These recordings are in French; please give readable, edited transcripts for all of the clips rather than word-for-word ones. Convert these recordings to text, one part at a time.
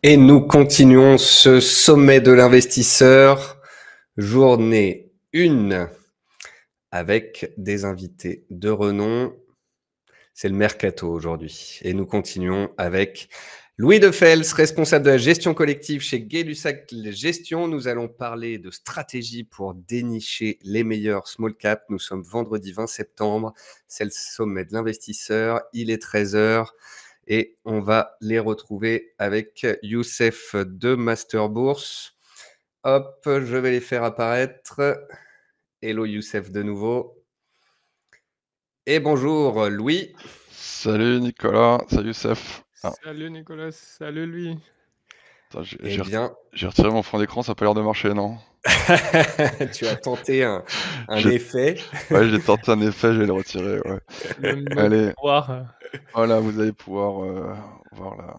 Et nous continuons ce sommet de l'investisseur, journée 1, avec des invités de renom. C'est le mercato aujourd'hui. Et nous continuons avec Louis Defels, responsable de la gestion collective chez Gay-Lussac Gestion. Nous allons parler de stratégie pour dénicher les meilleurs small caps. Nous sommes vendredi 20 septembre. C'est le sommet de l'investisseur. Il est 13 heures. Et on va les retrouver avec Youssef de Master Bourse. Hop, je vais les faire apparaître. Hello Youssef de nouveau. Et bonjour Louis. Salut Nicolas, salut Youssef. Salut Nicolas, salut lui. Attends, Eh bien, j'ai retiré mon fond d'écran, ça n'a pas l'air de marcher, non? tu as tenté un J'ai effet. Ouais, j'ai tenté un effet, je vais le retirer, ouais. Le mot Allez, pouvoir. voilà, vous allez pouvoir voir là.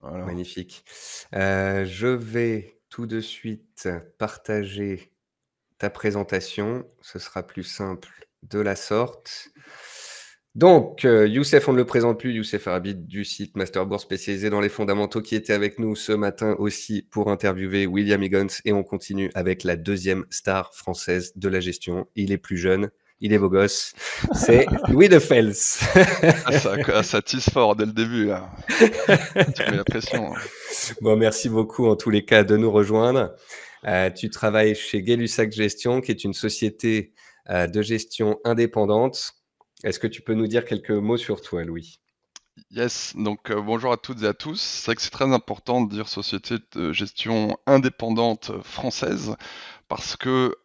Voilà. Magnifique. Je vais tout de suite partager ta présentation. Ce sera plus simple de la sorte. Donc, Youssef, on ne le présente plus, Youssef Arabi du site Masterboard spécialisé dans les fondamentaux qui était avec nous ce matin aussi pour interviewer William Higgins et on continue avec la deuxième star française de la gestion. Il est plus jeune, il est beau gosse, c'est Louis Defels. Ça tisse fort dès le début, là. Tu mets la pression, hein. Bon, merci beaucoup en tous les cas de nous rejoindre. Tu travailles chez Gay-Lussac Gestion, qui est une société de gestion indépendante. Est-ce que tu peux nous dire quelques mots sur toi, Louis? Yes, donc bonjour à toutes et à tous. C'est vrai que c'est très important de dire société de gestion indépendante française parce que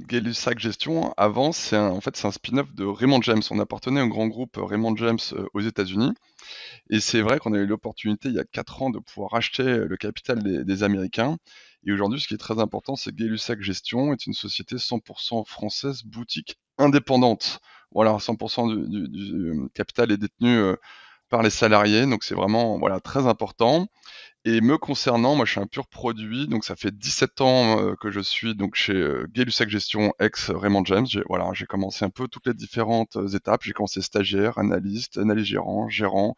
Gay-Lussac Gestion, avant, en fait, c'est un spin-off de Raymond James. On appartenait au grand groupe Raymond James aux États-Unis. Et c'est vrai qu'on a eu l'opportunité il y a 4 ans de pouvoir acheter le capital des Américains. Et aujourd'hui, ce qui est très important, c'est que Gay-Lussac Gestion est une société 100% française, boutique indépendante. Voilà, 100% du capital est détenu par les salariés, donc c'est vraiment voilà très important. Et me concernant, moi je suis un pur produit, donc ça fait 17 ans que je suis donc chez Gay-Lussac Gestion ex Raymond James. J'ai commencé un peu toutes les différentes étapes. J'ai commencé stagiaire, analyste, analyse gérant, gérant,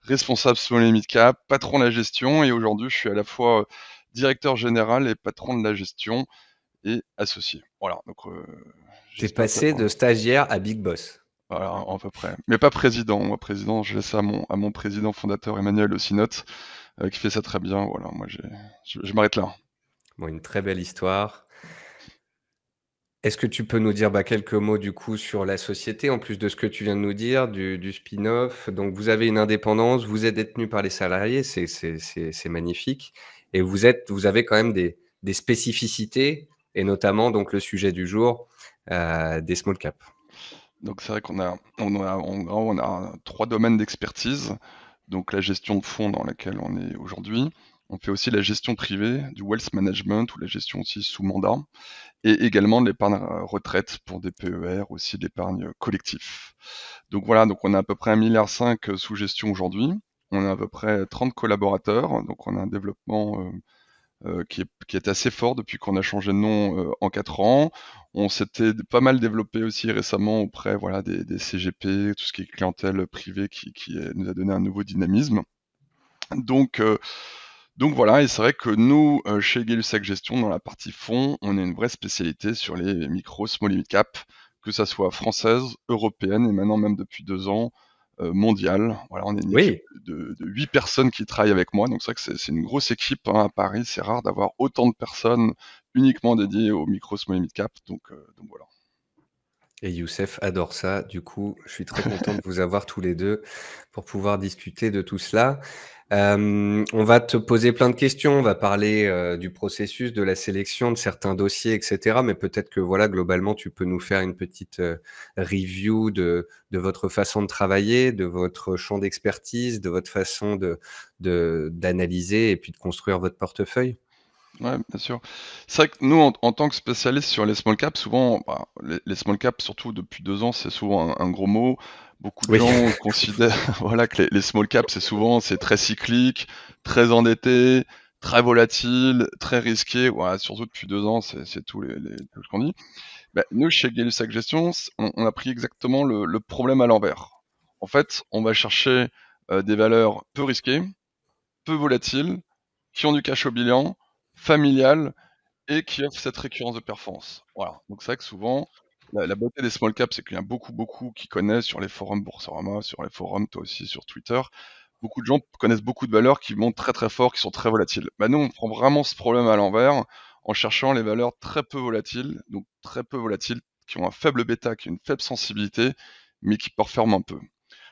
responsable small et mid cap, patron de la gestion, et aujourd'hui je suis à la fois directeur général et patron de la gestion et associé. Voilà, donc T'es j'espère que ça passé parle. de stagiaire à big boss. Voilà, à peu près. Mais pas président. Moi, président, je laisse ça à mon président fondateur Emmanuel Ossinotte, qui fait ça très bien. Voilà, moi, je m'arrête là. Bon, une très belle histoire. Est-ce que tu peux nous dire quelques mots du coup sur la société, en plus de ce que tu viens de nous dire, du spin-off? Donc, vous avez une indépendance, vous êtes détenu par les salariés, c'est magnifique. Et vous avez quand même des spécificités, et notamment donc le sujet du jour, des small caps. Donc, c'est vrai on a 3 domaines d'expertise. Donc, la gestion de fonds dans laquelle on est aujourd'hui. On fait aussi la gestion privée, du wealth management ou la gestion aussi sous mandat. Et également de l'épargne retraite pour des PER, aussi de l'épargne collectif. Donc voilà, donc on a à peu près 1,5 milliard sous gestion aujourd'hui. On a à peu près 30 collaborateurs, donc on a un développement qui est assez fort depuis qu'on a changé de nom en 4 ans. On s'était pas mal développé aussi récemment auprès voilà, des CGP, tout ce qui est clientèle privée nous a donné un nouveau dynamisme. Donc, euh, donc voilà, et c'est vrai que nous, chez Gay-Lussac Gestion, dans la partie fonds, on a une vraie spécialité sur les micro, small et mid cap, que ça soit française, européenne, et maintenant même depuis 2 ans, mondiale. Voilà, on est une équipe Oui. de 8 personnes qui travaillent avec moi, donc c'est vrai que c'est une grosse équipe hein, à Paris, c'est rare d'avoir autant de personnes uniquement dédiées aux micro, small et mid cap, donc voilà. Et Youssef adore ça. Du coup, je suis très content de vous avoir tous les deux pour pouvoir discuter de tout cela. On va te poser plein de questions. On va parler du processus, de la sélection de certains dossiers, etc. Mais peut-être que voilà, globalement, tu peux nous faire une petite review de votre façon de travailler, de votre champ d'expertise, de votre façon d'analyser et puis de construire votre portefeuille. Ouais, bien sûr. C'est vrai que nous, en tant que spécialistes sur les small caps, souvent, bah, les small caps, surtout depuis 2 ans, c'est souvent un gros mot. Beaucoup de Oui. gens considèrent, voilà, que les small caps, c'est très cyclique, très endetté, très volatile, très risqué. Voilà, surtout depuis 2 ans, c'est tout ce qu'on dit. Bah, nous, chez Gay-Lussac Gestion, on a pris exactement le problème à l'envers. En fait, on va chercher des valeurs peu risquées, peu volatiles, qui ont du cash au bilan, familial, et qui offrent cette récurrence de performance. Voilà. Donc c'est vrai que souvent, la beauté des small caps, c'est qu'il y a beaucoup qui connaissent sur les forums Boursorama, sur les forums, toi aussi, sur Twitter. Beaucoup de gens connaissent beaucoup de valeurs qui montent très fort, qui sont très volatiles. Bah nous, on prend vraiment ce problème à l'envers en cherchant les valeurs très peu volatiles, donc très peu volatiles, qui ont un faible bêta, qui ont une faible sensibilité, mais qui performent un peu.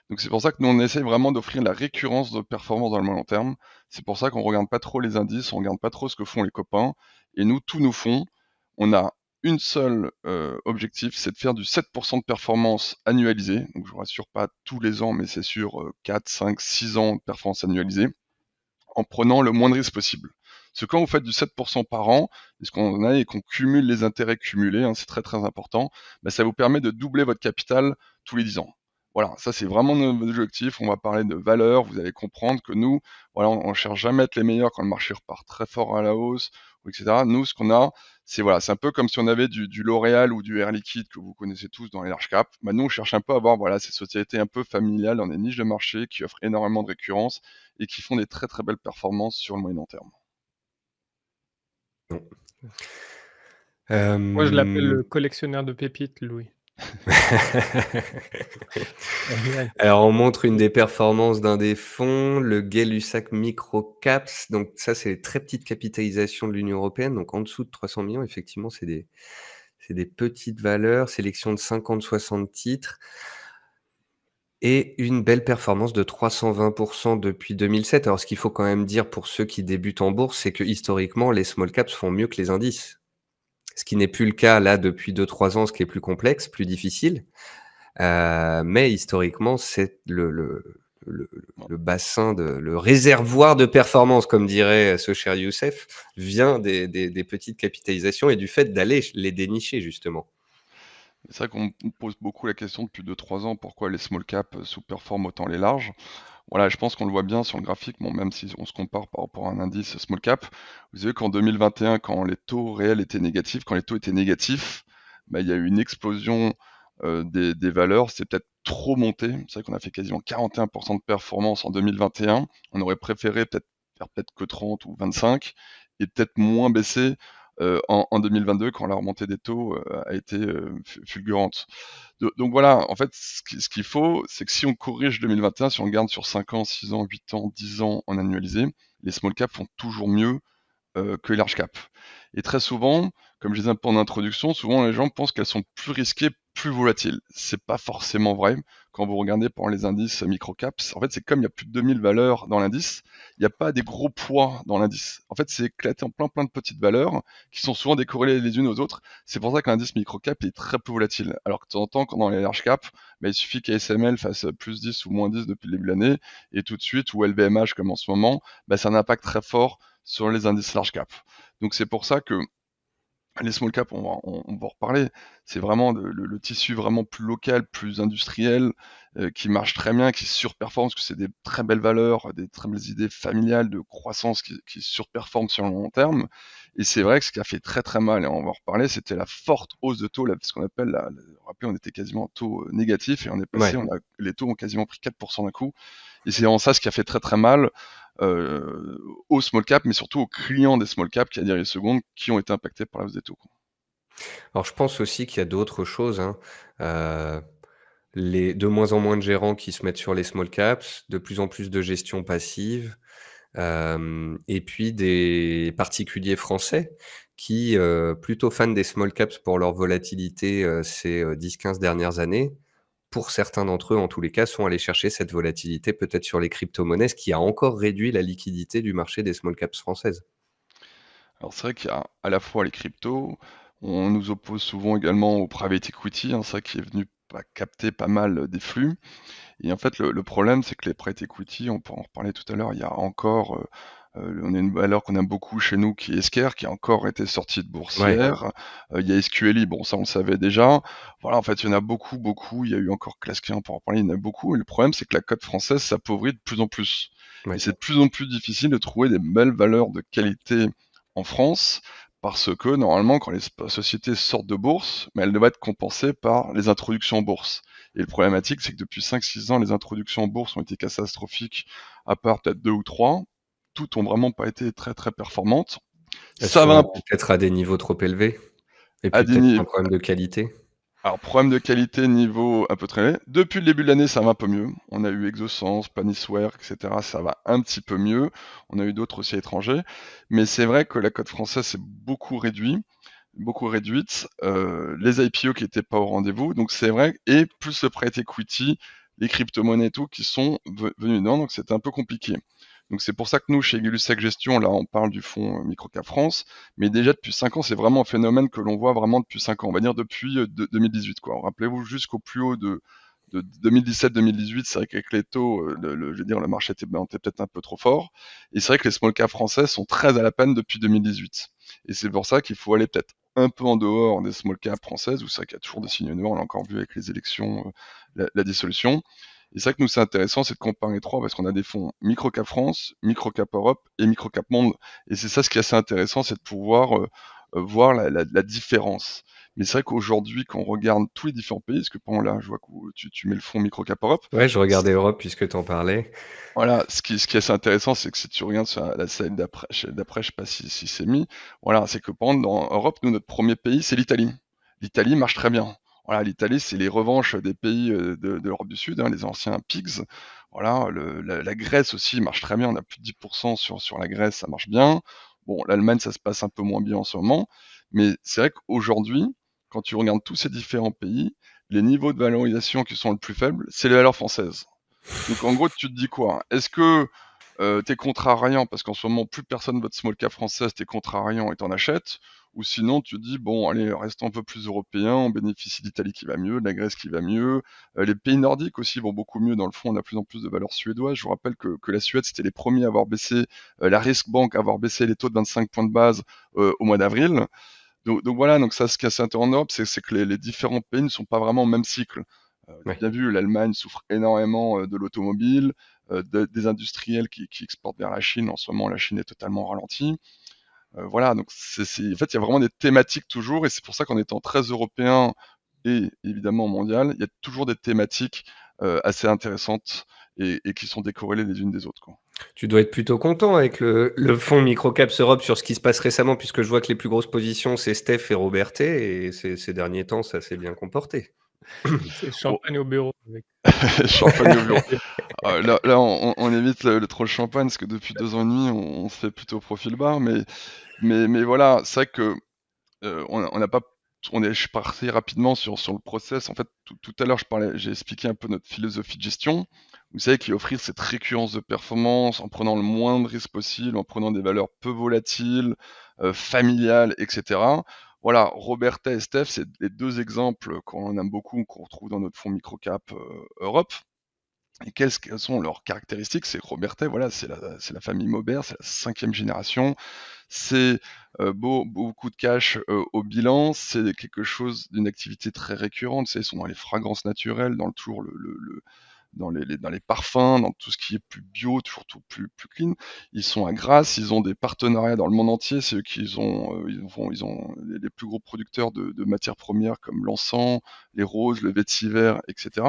Donc c'est pour ça que nous on essaye vraiment d'offrir la récurrence de performance dans le long terme. C'est pour ça qu'on regarde pas trop les indices, on regarde pas trop ce que font les copains. Et nous, tous nos fonds, on a une seule objectif, c'est de faire du 7% de performance annualisée. Donc je vous rassure pas tous les ans, mais c'est sur 4, 5, 6 ans de performance annualisée, en prenant le moins de risques possible. Parce que quand vous faites du 7% par an, et ce qu'on a et qu'on cumule les intérêts cumulés, hein, c'est très important, bah, ça vous permet de doubler votre capital tous les 10 ans. Voilà, ça c'est vraiment notre objectif. On va parler de valeur. Vous allez comprendre que nous, voilà, on cherche jamais à être les meilleurs quand le marché repart très fort à la hausse, etc. Nous, ce qu'on a, c'est voilà, c'est un peu comme si on avait du L'Oréal ou du Air Liquide que vous connaissez tous dans les large caps. Bah, nous, on cherche un peu à avoir voilà ces sociétés un peu familiales dans des niches de marché qui offrent énormément de récurrence et qui font des très belles performances sur le moyen long terme. Moi, je l'appelle le collectionneur de pépites, Louis. Alors, on montre une des performances d'un des fonds, le Gay-Lussac Microcaps. Donc ça, c'est les très petites capitalisations de l'Union européenne, donc en dessous de 300 millions. Effectivement, c'est des petites valeurs, sélection de 50-60 titres et une belle performance de 320% depuis 2007. Alors, ce qu'il faut quand même dire pour ceux qui débutent en bourse, c'est que historiquement, les small caps font mieux que les indices. Ce qui n'est plus le cas là depuis 2-3 ans, ce qui est plus complexe, plus difficile. Mais historiquement, c'est le bassin, le réservoir de performance, comme dirait ce cher Youssef, vient des petites capitalisations et du fait d'aller les dénicher, justement. C'est vrai qu'on me pose beaucoup la question depuis 2-3 ans, pourquoi les small caps sous-performent autant les larges. Voilà, je pense qu'on le voit bien sur le graphique, bon, même si on se compare par rapport à un indice small cap. Vous savez qu'en 2021, quand les taux réels étaient négatifs, quand les taux étaient négatifs, bah, il y a eu une explosion des valeurs, c'est peut-être trop monté. C'est vrai qu'on a fait quasiment 41% de performance en 2021. On aurait préféré peut-être faire peut-être que 30 ou 25 et peut-être moins baisser en 2022 quand la remontée des taux a été fulgurante. Donc voilà, en fait, ce qu'il faut, c'est que si on corrige 2021, si on regarde sur 5 ans, 6 ans, 8 ans, 10 ans en annualisé, les small caps font toujours mieux que les large cap. Et très souvent, comme je disais un peu en introduction, souvent les gens pensent qu'elles sont plus risquées, plus volatiles. C'est pas forcément vrai. Quand vous regardez par les indices microcaps, en fait, c'est comme il y a plus de 2000 valeurs dans l'indice, il n'y a pas des gros poids dans l'indice. En fait, c'est éclaté en plein de petites valeurs qui sont souvent décorrélées les unes aux autres. C'est pour ça que l'indice microcap est très peu volatile. Alors que de temps en temps, quand dans les large caps, bah, il suffit qu'ASML fasse plus 10 ou moins 10 depuis le début de l'année, et tout de suite, ou LVMH comme en ce moment, bah, ça a un impact très fort sur les indices large cap. Donc c'est pour ça que les small cap, on va en reparler, c'est vraiment le tissu vraiment plus local, plus industriel, qui marche très bien, qui surperforme, parce que c'est des très belles valeurs, des très belles idées familiales de croissance qui surperforment sur le long terme. Et c'est vrai que ce qui a fait très mal, et on va en reparler, c'était la forte hausse de taux, là, ce qu'on appelle, rappelez, on était quasiment en taux négatif, et on est passé, Ouais. les taux ont quasiment pris 4% d'un coup. Et c'est vraiment ça ce qui a fait très mal aux small cap, mais surtout aux clients des small cap qui, à dire les secondes, qui ont été impactés par la hausse des taux. Alors, je pense aussi qu'il y a d'autres choses, hein. De moins en moins de gérants qui se mettent sur les small caps, de plus en plus de gestion passive, et puis des particuliers français qui, plutôt fans des small caps pour leur volatilité, ces 10-15 dernières années, pour certains d'entre eux, en tous les cas, sont allés chercher cette volatilité peut-être sur les crypto-monnaies, ce qui a encore réduit la liquidité du marché des small caps françaises. Alors c'est vrai qu'il y a à la fois les cryptos, on nous oppose souvent également au private equity, hein, ça qui est venu capter pas mal des flux. Et en fait, le problème, c'est que les private equity, on pourra en reparler tout à l'heure, il y a encore, on a une valeur qu'on aime beaucoup chez nous qui est Esker, qui a encore été sortie de Ouais. boursière. Il y a SQLI, bon ça on le savait déjà. Voilà, en fait, il y en a beaucoup. Il y a eu encore Clasquin, on pourra en parler, il y en a beaucoup. Et le problème, c'est que la cote française s'appauvrit de plus en plus. Et Ouais. c'est de plus en plus difficile de trouver des belles valeurs de qualité en France, parce que normalement, quand les sociétés sortent de bourse, mais elles doivent être compensées par les introductions en bourse. Et le problématique, c'est que depuis 5-6 ans, les introductions en bourse ont été catastrophiques, à part peut-être 2 ou 3. toutes ont vraiment pas été très très performantes. Elles Ça va sont peut-être à des niveaux trop élevés et à puis des peut-être un niveaux. problème de qualité. Alors, problème de qualité, niveau un peu très élevé. Depuis le début de l'année, ça va un peu mieux. On a eu Exosense, Planisware, etc. Ça va un petit peu mieux. On a eu d'autres aussi étrangers. Mais c'est vrai que la cote française s'est beaucoup réduite. Les IPO qui n'étaient pas au rendez-vous. Donc, c'est vrai. Et plus le private equity, les crypto-monnaies et tout, qui sont venus dedans. Donc, c'était un peu compliqué. Donc, c'est pour ça que nous, chez Gay-Lussac Gestion, là, on parle du fonds Microcap France. Mais déjà depuis 5 ans, c'est vraiment un phénomène que l'on voit vraiment depuis 5 ans, on va dire depuis 2018. Quoi. Rappelez-vous, jusqu'au plus haut de 2017-2018, c'est vrai qu'avec les taux, je veux dire, le marché était peut-être un peu trop fort. Et c'est vrai que les small caps français sont très à la peine depuis 2018. Et c'est pour ça qu'il faut aller peut-être un peu en dehors des small caps françaises, où c'est vrai qu'il y a toujours des signes noirs, on l'a encore vu avec les élections, la dissolution. Et c'est vrai que nous, c'est intéressant, c'est de comparer les trois, parce qu'on a des fonds Microcap France, Microcap Europe et Microcap Monde. Et c'est ça ce qui est assez intéressant, c'est de pouvoir voir la différence. Mais c'est vrai qu'aujourd'hui, quand on regarde tous les différents pays, parce que pendant là, je vois que tu mets le fonds Microcap Europe, Ouais, je regardais Europe puisque tu en parlais. voilà, ce qui est assez intéressant, c'est que si tu regardes sur la slide d'après, je sais pas si c'est mis, voilà, c'est que pendant dans Europe, nous, notre premier pays, c'est l'Italie. L'Italie marche très bien. Voilà, l'Italie, c'est les revanches des pays de l'Europe du Sud, hein, les anciens PIGS. Voilà, la Grèce aussi marche très bien, on a plus de 10% sur la Grèce, ça marche bien. Bon, l'Allemagne, ça se passe un peu moins bien en ce moment, mais c'est vrai qu'aujourd'hui, quand tu regardes tous ces différents pays, les niveaux de valorisation qui sont le plus faibles, c'est les valeurs françaises. Donc en gros, tu te dis quoi? Est-ce que t'es contrariant parce qu'en ce moment plus personne vote small cap française, t'es contrariant et t'en achètes? Ou sinon tu dis bon allez, restons un peu plus européens, on bénéficie d'Italie qui va mieux, de la Grèce qui va mieux, les pays nordiques aussi vont beaucoup mieux dans le fond, on a de plus en plus de valeurs suédoises. Je vous rappelle que la Suède c'était les premiers à avoir baissé, la Riksbank à avoir baissé les taux de 25 points de base au mois d'avril. Donc voilà, donc ça ce qui est assez intéressant en Europe, c'est que les différents pays ne sont pas vraiment au même cycle. On a Ouais. bien vu, l'Allemagne souffre énormément de l'automobile, des industriels qui exportent vers la Chine. En ce moment, la Chine est totalement ralentie. Voilà, donc en fait, il y a vraiment des thématiques toujours, et c'est pour ça qu'en étant très européen et évidemment mondial, il y a toujours des thématiques assez intéressantes et qui sont décorrélées les unes des autres, quoi. Tu dois être plutôt content avec le fonds Microcaps Europe sur ce qui se passe récemment, puisque je vois que les plus grosses positions, c'est Steph et Robertet, et ces derniers temps, ça s'est bien comporté. C'est Bon, champagne au bureau avec. champagne au bureau. Là, on évite le trop de champagne parce que depuis 2 ans et demi, on se fait plutôt profil bas. Mais voilà, c'est vrai que on n'a pas, je suis parti rapidement sur le process. En fait, tout à l'heure, j'ai expliqué un peu notre philosophie de gestion. Vous savez, qui est offrir cette récurrence de performance en prenant le moins de risques possible, en prenant des valeurs peu volatiles, familiales, etc. Voilà, Roberta et Steph, c'est les deux exemples qu'on aime beaucoup, qu'on retrouve dans notre fonds microcap Europe. Et quelles sont leurs caractéristiques? C'est que Robertet, voilà, c'est la famille Maubert, c'est la 5e génération, c'est beaucoup de cash au bilan, c'est quelque chose d'une activité très récurrente, ils sont dans les fragrances naturelles, dans le tour, dans les parfums, dans tout ce qui est plus bio, toujours tout plus clean. Ils sont à Grasse, ils ont des partenariats dans le monde entier, c'est eux qui ont, ils ont les plus gros producteurs de matières premières comme l'encens, les roses, le vétiver, etc. Et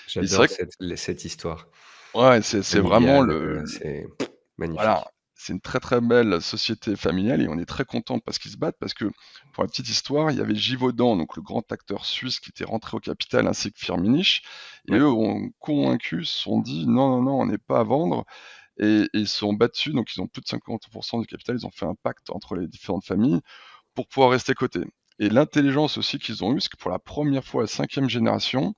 c'est J'adore vrai que cette histoire ouais, c'est vraiment familiale, c'est voilà, magnifique. c'est une très très belle société familiale et on est très content parce qu'ils se battent parce que pour la petite histoire, il y avait Givaudan, donc le grand acteur suisse qui était rentré au capital ainsi que Firmenich et Ouais. eux ont convaincu, se sont dit non non non, on n'est pas à vendre et ils se sont battus, donc ils ont plus de 50% du capital, ils ont fait un pacte entre les différentes familles pour pouvoir rester cotés. Et l'intelligence aussi qu'ils ont eue, c'est que pour la première fois, la 5e génération,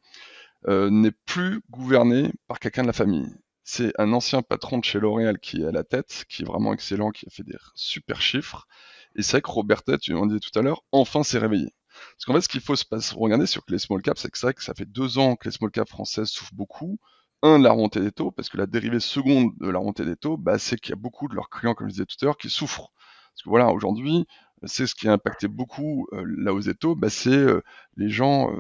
n'est plus gouverné par quelqu'un de la famille. C'est un ancien patron de chez L'Oréal qui est à la tête, qui est vraiment excellent, qui a fait des super chiffres. Et c'est vrai que Robertet, tu en disais tout à l'heure, enfin s'est réveillé. Parce qu'en fait, ce qu'il faut se regarder sur les small caps, c'est que c'est vrai que ça fait 2 ans que les small caps françaises souffrent beaucoup. Un, de la remontée des taux, parce que la dérivée seconde de la remontée des taux, bah, c'est qu'il y a beaucoup de leurs clients, comme je disais tout à l'heure, qui souffrent. Parce que voilà, aujourd'hui, c'est ce qui a impacté beaucoup la hausse des taux, bah, c'est les gens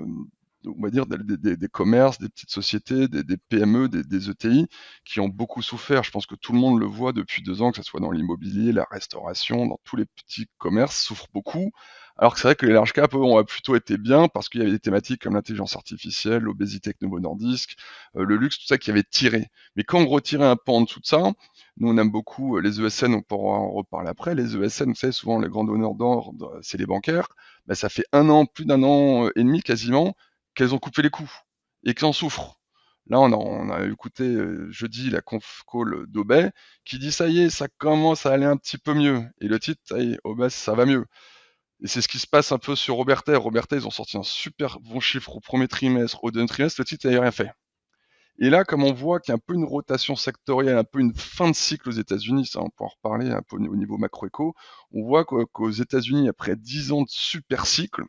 on va dire des commerces, des petites sociétés, des PME, des ETI qui ont beaucoup souffert. Je pense que tout le monde le voit depuis 2 ans, que ce soit dans l'immobilier, la restauration, dans tous les petits commerces, souffrent beaucoup. Alors que c'est vrai que les large caps, eux, ont plutôt été bien parce qu'il y avait des thématiques comme l'intelligence artificielle, l'obésité avec Novo Nordisk, le luxe, tout ça qui avait tiré. Mais quand on retirait un peu en dessous de ça, Nous, on aime beaucoup les ESN, on pourra en reparler après. Les ESN, vous savez, souvent, les grands donneurs d'ordre, c'est les bancaires. Ben, ça fait un an, plus d'un an et demi quasiment, qu'elles ont coupé les coûts et qu'elles en souffrent. Là, on a écouté jeudi la conf call d'Aubet qui dit ça y est, ça commence à aller un petit peu mieux. Et le titre, ça y est, Aubet, ça va mieux. Et c'est ce qui se passe un peu sur Robertet. Robertet, ils ont sorti un super bon chiffre au premier trimestre, au deuxième trimestre, le titre n'a rien fait. Et là, comme on voit qu'il y a un peu une rotation sectorielle, un peu une fin de cycle aux États-Unis, ça on peut en reparler un peu au niveau macroéco, on voit qu'aux États-Unis, après 10 ans de super cycle,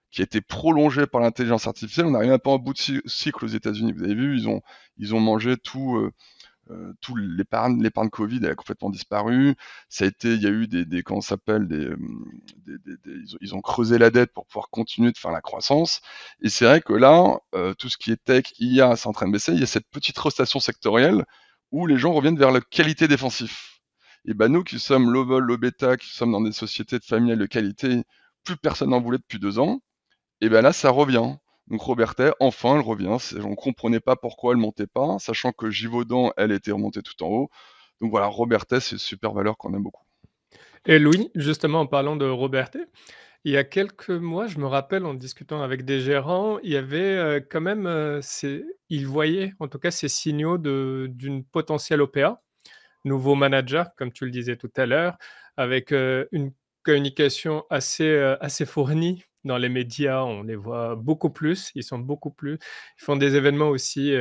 qui a été prolongé par l'intelligence artificielle, on arrive un peu en bout de cycle aux États-Unis. Vous avez vu, ils ont mangé tout l'épargne Covid, elle a complètement disparu. Ça a été, il y a eu comment ça s'appelle, ils ont creusé la dette pour pouvoir continuer de faire la croissance. Et c'est vrai que là, tout ce qui est tech, IA, c'est en train de baisser. Il y a cette petite rotation sectorielle où les gens reviennent vers la qualité défensive. Et ben nous qui sommes low vol, low beta, qui sommes dans des sociétés de familiales de qualité, plus personne n'en voulait depuis 2 ans. Et ben là, ça revient. Donc Robertet, enfin, elle revient. On comprenait pas pourquoi elle montait pas, sachant que Givaudan, elle était remontée tout en haut. Donc voilà, Robertet, c'est une super valeur qu'on aime beaucoup. Et Louis, justement, en parlant de Robertet, il y a quelques mois, je me rappelle en discutant avec des gérants, il y avait, quand même, ils voyaient en tout cas ces signaux d'une potentielle OPA. Nouveau manager, comme tu le disais tout à l'heure, avec, une communication assez fournie dans les médias. On les voit beaucoup plus, ils font des événements aussi,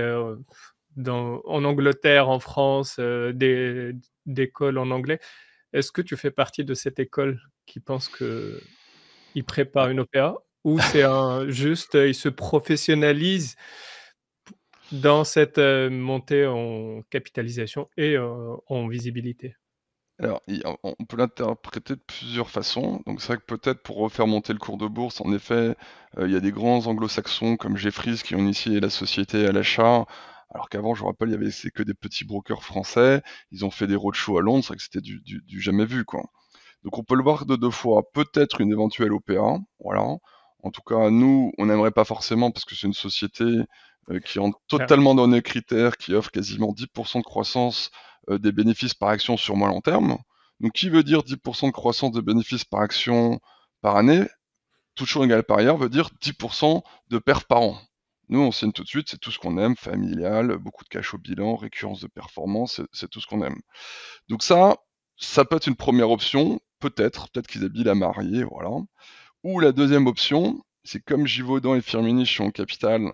en Angleterre, en France, d'écoles en anglais. Est-ce que tu fais partie de cette école qui pense qu'ils préparent une OPA? Ou c'est juste, ils se professionnalisent dans cette, montée en capitalisation et en visibilité? Alors, on peut l'interpréter de plusieurs façons. Donc, c'est vrai que peut-être pour refaire monter le cours de bourse, en effet, il y a des grands anglo-saxons comme Jefferies qui ont initié la société à l'achat. Alors qu'avant, je vous rappelle, c'est que des petits brokers français. Ils ont fait des roadshows à Londres, c'est vrai que c'était du jamais vu, quoi. Donc, on peut le voir de deux fois. Peut-être une éventuelle OPA, voilà. En tout cas, nous, on n'aimerait pas forcément parce que c'est une société qui rentre Ah, totalement dans nos critères, qui offre quasiment 10% de croissance des bénéfices par action sur moyen long terme. Donc, qui veut dire 10% de croissance de bénéfices par action par année, toute chose égale par ailleurs, veut dire 10% de perf par an. Nous, on signe tout de suite, c'est tout ce qu'on aime, familial, beaucoup de cash au bilan, récurrence de performance, c'est tout ce qu'on aime. Donc ça peut être une première option, peut-être qu'ils habillent la mariée, voilà. Ou la deuxième option, c'est comme Givaudan et Firmenich sont en capital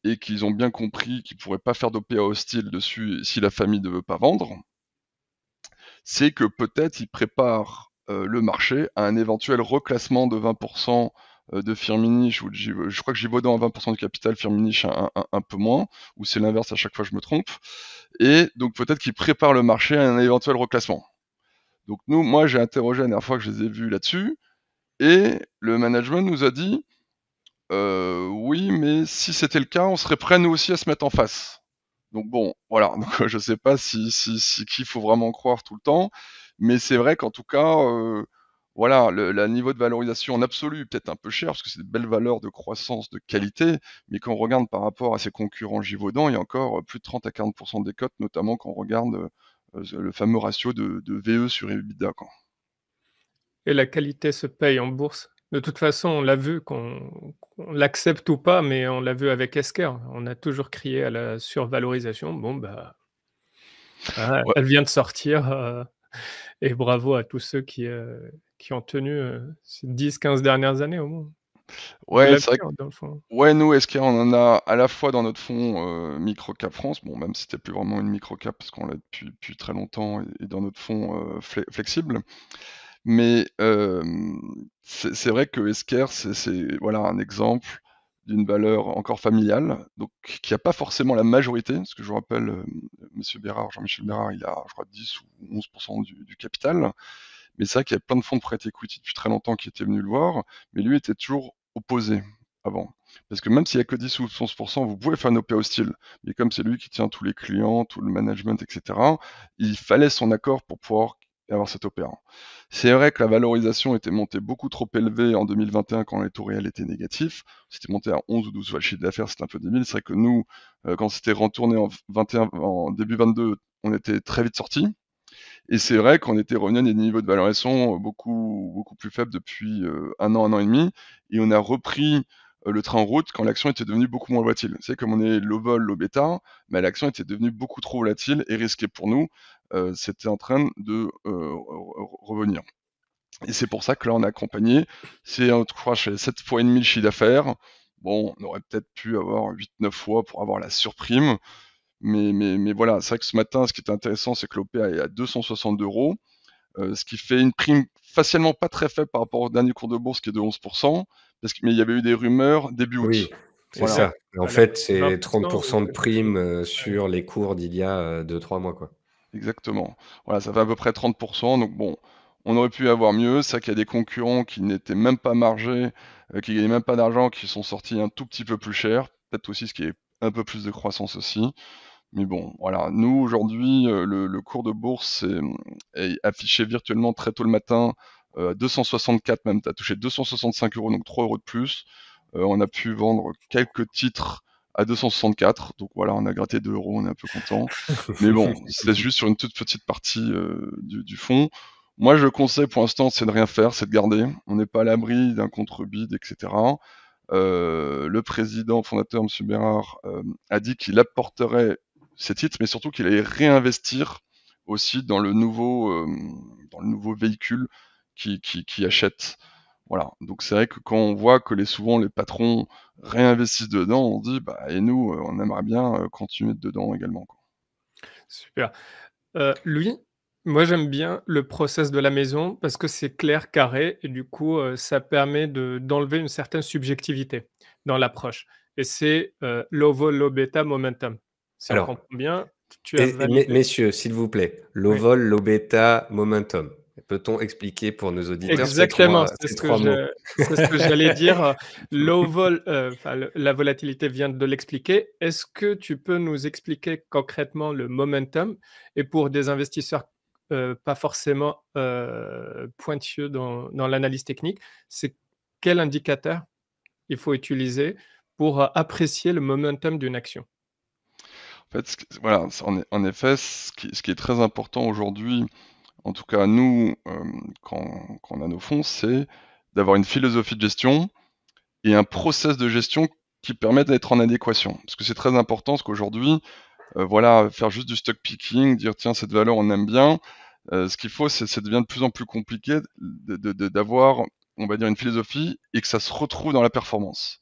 et qu'ils ont bien compris qu'ils ne pourraient pas faire d'OPA hostile dessus si la famille ne veut pas vendre, c'est que peut-être ils préparent le marché à un éventuel reclassement de 20% de Firmenich, ou je crois que Givaudan a 20% de capital, Firmenich un peu moins, ou c'est l'inverse, à chaque fois je me trompe, et donc peut-être qu'ils préparent le marché à un éventuel reclassement. Donc moi j'ai interrogé la dernière fois que je les ai vus là-dessus, et le management nous a dit oui, mais si c'était le cas, on serait prêts nous aussi à se mettre en face. Donc bon, voilà. Donc je sais pas si qu'il faut vraiment croire tout le temps, mais c'est vrai qu'en tout cas, voilà, le niveau de valorisation en absolu est peut-être un peu cher parce que c'est de belles valeurs de croissance, de qualité, mais quand on regarde par rapport à ses concurrents Givaudan, il y a encore plus de 30 à 40% des cotes, notamment quand on regarde le fameux ratio de VE sur EBITDA, quoi. et la qualité se paye en bourse. De toute façon, on l'a vu, qu'on l'accepte ou pas, mais on l'a vu avec Esker. On a toujours crié à la survalorisation. Bon, bah, voilà, Ouais, elle vient de sortir, et bravo à tous ceux qui ont tenu, ces 10-15 dernières années au moins. Vous ouais, l'avez c'est vrai. hein, dans le fond. Ouais, nous, SK, on en a à la fois dans notre fonds Microcap France, bon, même si c'était plus vraiment une microcap parce qu'on l'a depuis très longtemps, et dans notre fonds flexible. Mais c'est vrai que Esker, c'est voilà un exemple d'une valeur encore familiale, donc qui n'a pas forcément la majorité, parce que je vous rappelle, Monsieur Bérard, Jean-Michel Bérard, il a, je crois, 10 ou 11% du capital. Mais c'est vrai qu'il y a plein de fonds de prêt equity depuis très longtemps qui étaient venus le voir, mais lui était toujours opposé avant. Parce que même s'il n'y a que 10 ou 11%, vous pouvez faire une OPA hostile. Mais comme c'est lui qui tient tous les clients, tout le management, etc., il fallait son accord pour pouvoir avoir cette OPA. C'est vrai que la valorisation était montée beaucoup trop élevée en 2021 quand les taux réels étaient négatifs. C'était monté à 11 ou 12 fois le chiffre d'affaires, c'était un peu débile. C'est vrai que nous, quand c'était retourné en 21, en début 22, on était très vite sortis. Et c'est vrai qu'on était revenu à des niveaux de valorisation beaucoup plus faibles depuis 1 an et demi, et on a repris le train en route quand l'action était devenue beaucoup moins volatile. C'est comme on est low vol, low bêta, mais l'action était devenue beaucoup trop volatile et risquée pour nous. C'était en train de revenir. Et c'est pour ça que là, on a accompagné. C'est, je crois, 7 fois et demi le chiffre d'affaires. Bon, on aurait peut-être pu avoir 8-9 fois pour avoir la surprime. Mais voilà, c'est vrai que ce matin, ce qui était intéressant, c'est que l'OPA est à 260 €, ce qui fait une prime facialement pas très faible par rapport au dernier cours de bourse qui est de 11%, mais il y avait eu des rumeurs début août. Oui, c'est Voilà, ça. En Alors, fait, c'est 20%, 30% de prime ouais. sur les cours d'il y a 2-3 mois, quoi. exactement. Voilà, ça fait à peu près 30%. Donc bon, on aurait pu avoir mieux. C'est vrai qu'il y a des concurrents qui n'étaient même pas margés, qui gagnaient même pas d'argent, qui sont sortis un tout petit peu plus cher. Peut-être aussi ce qui est un peu plus de croissance aussi. Mais bon, voilà, nous aujourd'hui, le cours de bourse est affiché virtuellement très tôt le matin, 264 même, tu as touché 265 €, donc 3 € de plus. On a pu vendre quelques titres à 264, donc voilà, on a gratté 2 €, on est un peu content. Mais bon, c'est juste sur une toute petite partie du fond. Moi, je conseille pour l'instant, c'est de rien faire, c'est de garder. On n'est pas à l'abri d'un contre-bid, etc. Le président fondateur, M. Bérard, a dit qu'il apporterait ces titres, mais surtout qu'il allait réinvestir aussi dans le nouveau véhicule qui achète. Voilà. Donc c'est vrai que quand on voit que souvent les patrons réinvestissent dedans, on dit bah et nous, on aimerait bien continuer dedans également, quoi. Super. Louis, moi j'aime bien le process de la maison parce que c'est clair, carré et du coup, ça permet d'enlever une certaine subjectivité dans l'approche et c'est, low vol, low beta, momentum. Si on Alors, comprend bien, tu as validé. messieurs, s'il vous plaît, low Oui. vol, low beta, momentum. Peut-on expliquer pour nos auditeurs Exactement, ces 3 mots? c'est ce que j'allais dire, low vol, enfin le la volatilité vient de l'expliquer. Est-ce que tu peux nous expliquer concrètement le momentum? Et pour des investisseurs, pas forcément, pointilleux dans l'analyse technique, c'est quel indicateur il faut utiliser pour, apprécier le momentum d'une action? En fait, voilà, en effet, ce qui est très important aujourd'hui, en tout cas nous, quand on a nos fonds, c'est d'avoir une philosophie de gestion et un process de gestion qui permettent d'être en adéquation. Parce que c'est très important, parce qu'aujourd'hui, voilà, faire juste du stock picking, dire tiens cette valeur on aime bien, ce qu'il faut, c'est devient de plus en plus compliqué d'avoir, on va dire, une philosophie et que ça se retrouve dans la performance.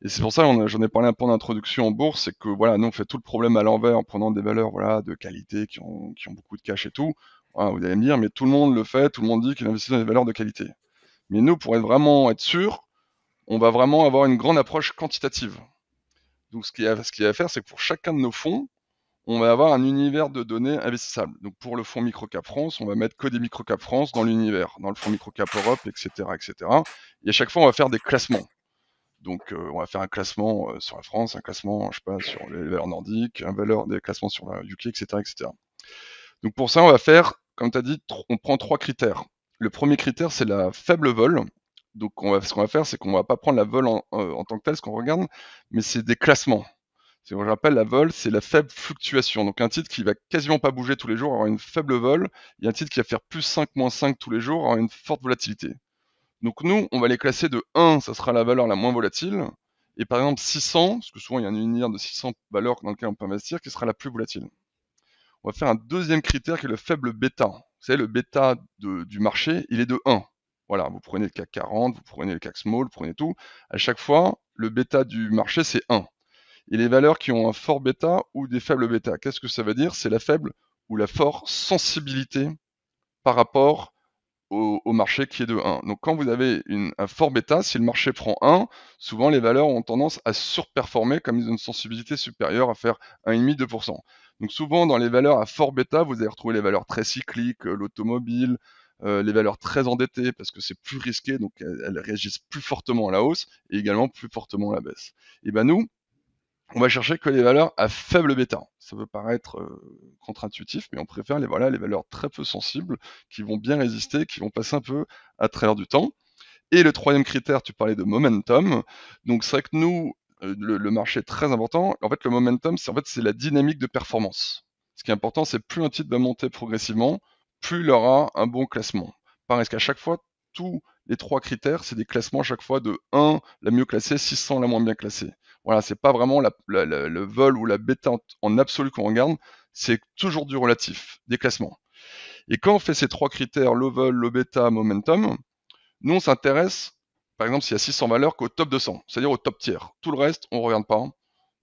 Et c'est pour ça, j'en ai parlé un peu en introduction en bourse, c'est que voilà, nous on fait tout le problème à l'envers en prenant des valeurs voilà, de qualité qui ont beaucoup de cash et tout. Voilà, vous allez me dire, mais tout le monde le fait, tout le monde dit qu'il investit dans des valeurs de qualité. Mais nous, pour vraiment être sûr, on va vraiment avoir une grande approche quantitative. Donc ce qu'il y a à faire, c'est que pour chacun de nos fonds, on va avoir un univers de données investissables. Donc pour le fonds Microcap France, on va mettre que des Microcap France dans l'univers, dans le fonds Microcap Europe, etc., etc. Et à chaque fois, on va faire des classements. Donc on va faire un classement sur la France, un classement, je sais pas, sur les valeurs nordiques, des classements sur la UK, etc., etc. Donc pour ça, on va faire, comme tu as dit, on prend 3 critères. Le premier critère, c'est la faible vol. Donc ce qu'on va faire, c'est qu'on va pas prendre la vol en tant que tel, ce qu'on regarde, mais c'est des classements. Je rappelle, la vol, c'est la faible fluctuation. Donc un titre qui va quasiment pas bouger tous les jours aura une faible vol, et un titre qui va faire plus 5, moins 5 tous les jours aura une forte volatilité. Donc nous, on va les classer de 1, ça sera la valeur la moins volatile, et par exemple 600, parce que souvent il y a un univers de 600 valeurs dans lequel on peut investir, qui sera la plus volatile. On va faire un deuxième critère qui est le faible bêta. Vous savez, le bêta du marché, il est de 1. Voilà, vous prenez le CAC 40, vous prenez le CAC Small, vous prenez tout. À chaque fois, le bêta du marché, c'est 1. Et les valeurs qui ont un fort bêta ou des faibles bêta, qu'est-ce que ça veut dire? C'est la faible ou la forte sensibilité par rapport au marché qui est de 1. Donc quand vous avez un fort bêta, si le marché prend 1, souvent les valeurs ont tendance à surperformer comme ils ont une sensibilité supérieure à faire 1,5-2%. Donc souvent dans les valeurs à fort bêta, vous allez retrouver les valeurs très cycliques, l'automobile, les valeurs très endettées parce que c'est plus risqué, donc elles réagissent plus fortement à la hausse et également plus fortement à la baisse. Et ben nous, on va chercher que les valeurs à faible bêta. Ça peut paraître contre-intuitif, mais on préfère les valeurs très peu sensibles, qui vont bien résister, qui vont passer un peu à travers du temps. Et le troisième critère, tu parlais de momentum. Donc c'est vrai que nous, le marché est très important. En fait, le momentum, c'est la dynamique de performance. Ce qui est important, c'est plus un titre va monter progressivement, plus il aura un bon classement. Parce qu'à chaque fois, tous les 3 critères, c'est des classements à chaque fois de 1, la mieux classée, 600, la moins bien classée. Voilà, c'est pas vraiment le vol ou la bêta en absolu qu'on regarde, c'est toujours du relatif, des classements. Et quand on fait ces 3 critères, le vol, le bêta, momentum, nous on s'intéresse, par exemple, s'il y a 600 valeurs, qu'au top 200, c'est-à-dire au top tiers. Tout le reste, on regarde pas.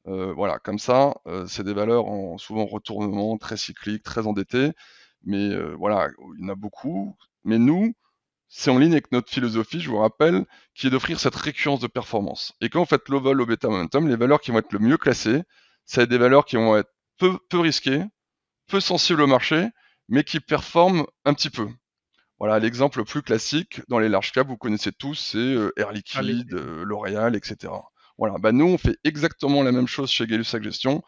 Voilà, comme ça, c'est des valeurs souvent en retournement, très cycliques, très endettées, mais voilà, il y en a beaucoup. Mais nous, c'est en ligne avec notre philosophie, je vous rappelle, qui est d'offrir cette récurrence de performance. Et quand vous faites low vol, low beta momentum, les valeurs qui vont être le mieux classées, c'est des valeurs qui vont être peu risquées, peu sensibles au marché, mais qui performent un petit peu. Voilà, l'exemple le plus classique dans les large caps, vous connaissez tous, c'est Air Allez. Liquide, L'Oréal, etc. Voilà, bah nous on fait exactement la même chose chez Gay-Lussac Gestion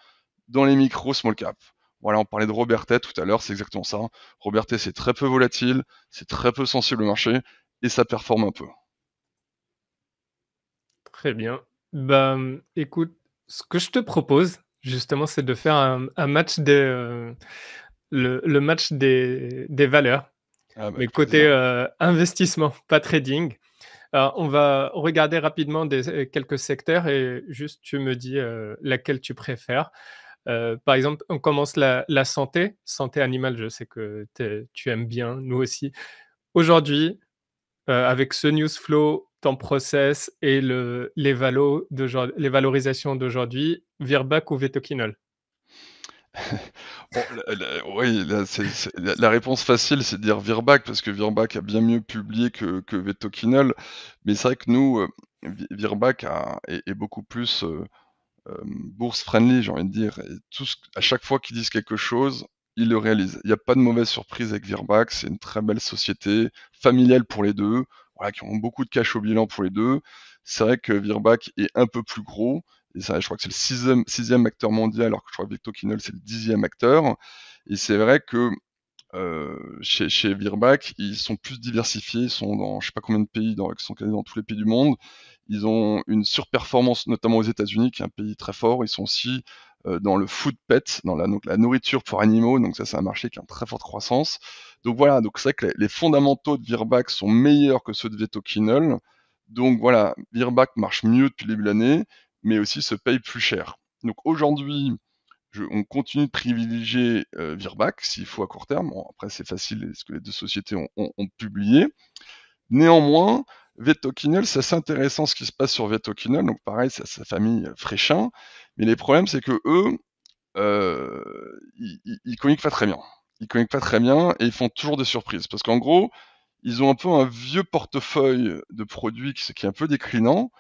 dans les micro small cap. Voilà, on parlait de Robertet tout à l'heure, c'est exactement ça. Robertet c'est très peu volatile, c'est très peu sensible au marché et ça performe un peu. Très bien. Bah, écoute, ce que je te propose, justement, c'est de faire un match le match des valeurs, Ah bah mais avec côté, plaisir. investissement, pas trading. Alors, on va regarder rapidement quelques secteurs et juste tu me dis, laquelle tu préfères. Par exemple, on commence la santé animale, je sais que tu aimes bien, nous aussi. Aujourd'hui, avec ce news flow, ton process et les valorisations d'aujourd'hui, Virbac ou Vetoquinol? Bon, oui, là, la réponse facile, c'est de dire Virbac, parce que Virbac a bien mieux publié que Vetoquinol. Mais c'est vrai que nous, Virbac est beaucoup plus bourse friendly, j'ai envie de dire. Et à chaque fois qu'ils disent quelque chose, ils le réalisent. Il n'y a pas de mauvaise surprise avec Virbac. C'est une très belle société, familiale pour les deux, voilà, qui ont beaucoup de cash au bilan pour les deux. C'est vrai que Virbac est un peu plus gros. Et ça, je crois que c'est le sixième acteur mondial, alors que je crois que Vetoquinol, c'est le 10e acteur. Et c'est vrai que chez Virbac, ils sont plus diversifiés, ils sont dans je sais pas combien de pays, ils sont quasi dans tous les pays du monde. Ils ont une surperformance, notamment aux États-Unis, qui est un pays très fort. Ils sont aussi dans le food pet, donc la nourriture pour animaux. Donc ça, c'est un marché qui a une très forte croissance. Donc voilà, donc c'est vrai que les fondamentaux de Virbac sont meilleurs que ceux de Vetoquinol. Donc voilà, Virbac marche mieux depuis le début de l'année, mais aussi se paye plus cher. Donc aujourd'hui, on continue de privilégier Virbac s'il faut à court terme. Bon, après, c'est facile, ce que les deux sociétés ont publié. Néanmoins, Vetoquinol, c'est assez intéressant ce qui se passe sur Vetoquinol. Donc pareil, c'est sa famille Fréchin. Mais les problèmes, c'est que eux, ils communiquent pas très bien. Ils communiquent pas très bien et ils font toujours des surprises. Parce qu'en gros, ils ont un peu un vieux portefeuille de produits qui est un peu déclinant.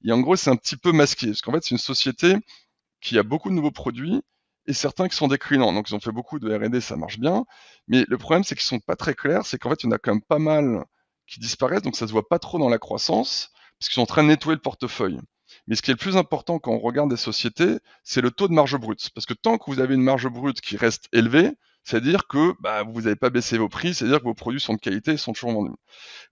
Et en gros, c'est un petit peu masqué. Parce qu'en fait, c'est une société qui a beaucoup de nouveaux produits et certains qui sont déclinants. Donc ils ont fait beaucoup de R&D, ça marche bien. Mais le problème, c'est qu'ils sont pas très clairs. C'est qu'en fait, il y en a quand même pas mal qui disparaissent, donc ça se voit pas trop dans la croissance, parce qu'ils sont en train de nettoyer le portefeuille. Mais ce qui est le plus important quand on regarde des sociétés, c'est le taux de marge brute. Parce que tant que vous avez une marge brute qui reste élevée, c'est-à-dire que bah, vous n'avez pas baissé vos prix, c'est-à-dire que vos produits sont de qualité et sont toujours vendus.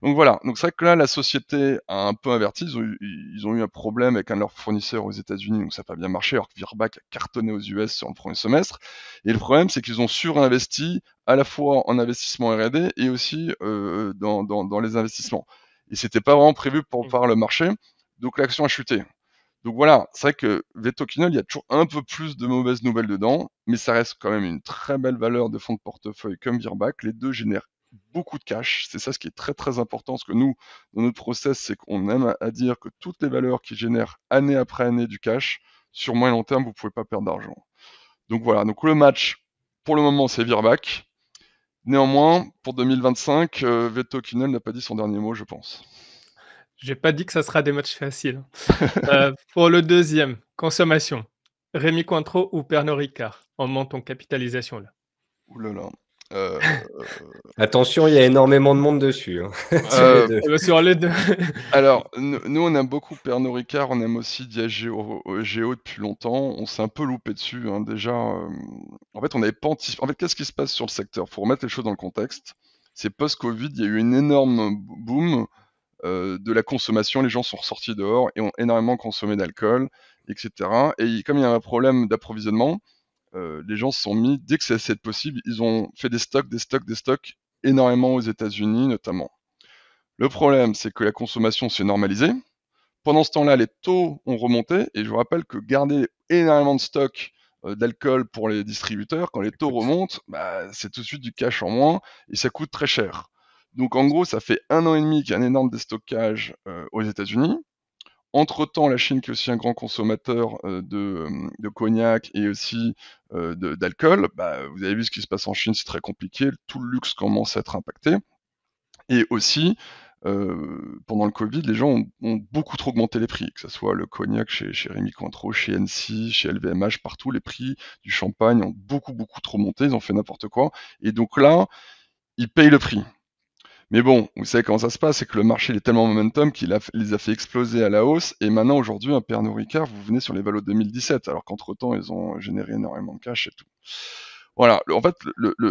Donc voilà, donc c'est vrai que là, la société a un peu inverti. Ils ont eu un problème avec un de leurs fournisseurs aux États-Unis, donc ça n'a pas bien marché, alors que Virbac a cartonné aux US sur le premier semestre. Et le problème, c'est qu'ils ont surinvesti à la fois en investissement R&D et aussi dans les investissements. Et c'était pas vraiment prévu par le marché, donc l'action a chuté. Donc voilà, c'est vrai que Vetoquinol, il y a toujours un peu plus de mauvaises nouvelles dedans, mais ça reste quand même une très belle valeur de fonds de portefeuille comme Virbac. Les deux génèrent beaucoup de cash. C'est ça ce qui est très très important, parce que nous, dans notre process, c'est qu'on aime à dire que toutes les valeurs qui génèrent année après année du cash, sur moyen long terme, vous pouvez pas perdre d'argent. Donc voilà, donc le match, pour le moment, c'est Virbac. Néanmoins, pour 2025, Vetoquinol n'a pas dit son dernier mot, je pense. J'ai pas dit que ça sera des matchs faciles, hein. Pour le deuxième, consommation, Rémy Cointreau ou Pernod Ricard? On monte en capitalisation là. Ouh là là. Euh, Attention, il y a énormément de monde dessus, hein, sur les euh, deux. Sur les 2. Alors, nous, on aime beaucoup Pernod Ricard, on aime aussi Diageo Géo depuis longtemps. On s'est un peu loupé dessus, hein, déjà. En fait, on n'avait pas anticipé. En fait, qu'est-ce qui se passe sur le secteur? Faut remettre les choses dans le contexte. C'est post-Covid, il y a eu une énorme boom de la consommation. Les gens sont ressortis dehors et ont énormément consommé d'alcool, etc. Et comme il y a un problème d'approvisionnement, les gens se sont mis, dès que c'est possible, ils ont fait des stocks, des stocks, des stocks énormément aux États-Unis notamment. Le problème, c'est que la consommation s'est normalisée. Pendant ce temps-là, les taux ont remonté, et je vous rappelle que garder énormément de stock d'alcool pour les distributeurs, quand les taux remontent, c'est tout de suite du cash en moins, et ça coûte très cher. Donc en gros, ça fait 1 an et demi qu'il y a un énorme déstockage aux États-Unis. Entre-temps, la Chine, qui est aussi un grand consommateur de cognac et aussi d'alcool, vous avez vu ce qui se passe en Chine, c'est très compliqué, tout le luxe commence à être impacté. Et aussi, pendant le Covid, les gens ont beaucoup trop augmenté les prix, que ce soit le cognac chez Rémy Cointreau, chez Hennessy, chez LVMH, partout, les prix du champagne ont beaucoup trop monté, ils ont fait n'importe quoi. Et donc là, ils payent le prix. Mais bon, vous savez comment ça se passe, c'est que le marché il est tellement momentum qu'il les a fait exploser à la hausse, et maintenant aujourd'hui, un Pernod Ricard, vous venez sur les valos de 2017, alors qu'entre-temps, ils ont généré énormément de cash et tout. Voilà, en fait,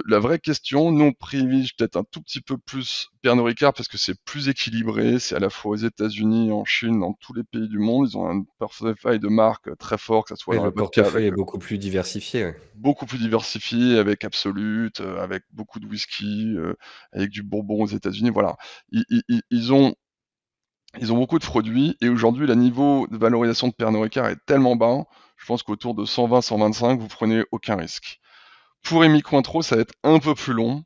la vraie question, nous on privilégie peut-être un tout petit peu plus Pernod Ricard parce que c'est plus équilibré, c'est à la fois aux États-Unis, en Chine, dans tous les pays du monde, ils ont un portefeuille de marques très fort, que ce soit Oui, dans la le vodka portefeuille avec est beaucoup plus diversifié. Ouais. beaucoup plus diversifié, avec Absolut, avec beaucoup de whisky, avec du bourbon aux États-Unis, voilà. Ils ont beaucoup de produits, et aujourd'hui, le niveau de valorisation de Pernod Ricard est tellement bas, je pense qu'autour de 120, 125, vous prenez aucun risque. Pour Rémy Cointreau, ça va être un peu plus long.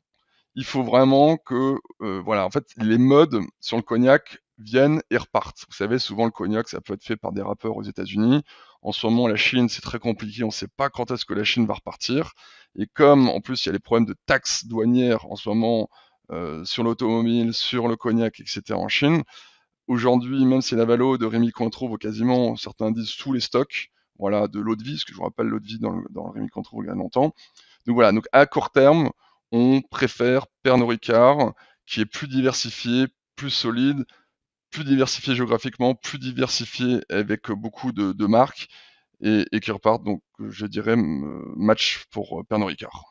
Il faut vraiment que, voilà, en fait, les modes sur le cognac viennent et repartent. Vous savez, souvent le cognac, ça peut être fait par des rappeurs aux États-Unis. En ce moment, la Chine, c'est très compliqué. On ne sait pas quand est-ce que la Chine va repartir. Et comme, en plus, il y a les problèmes de taxes douanières en ce moment sur l'automobile, sur le cognac, etc. en Chine. Aujourd'hui, même si la valo de Rémy Cointreau vaut quasiment, certains disent, sous les stocks, voilà, de l'eau de vie, parce que je vous rappelle, l'eau de vie dans le Rémy Cointreau il y a longtemps. Donc voilà, donc à court terme, on préfère Pernod Ricard, qui est plus diversifié, plus solide, plus diversifié géographiquement, plus diversifié avec beaucoup de marques, et qui repart, donc je dirais, match pour Pernod Ricard.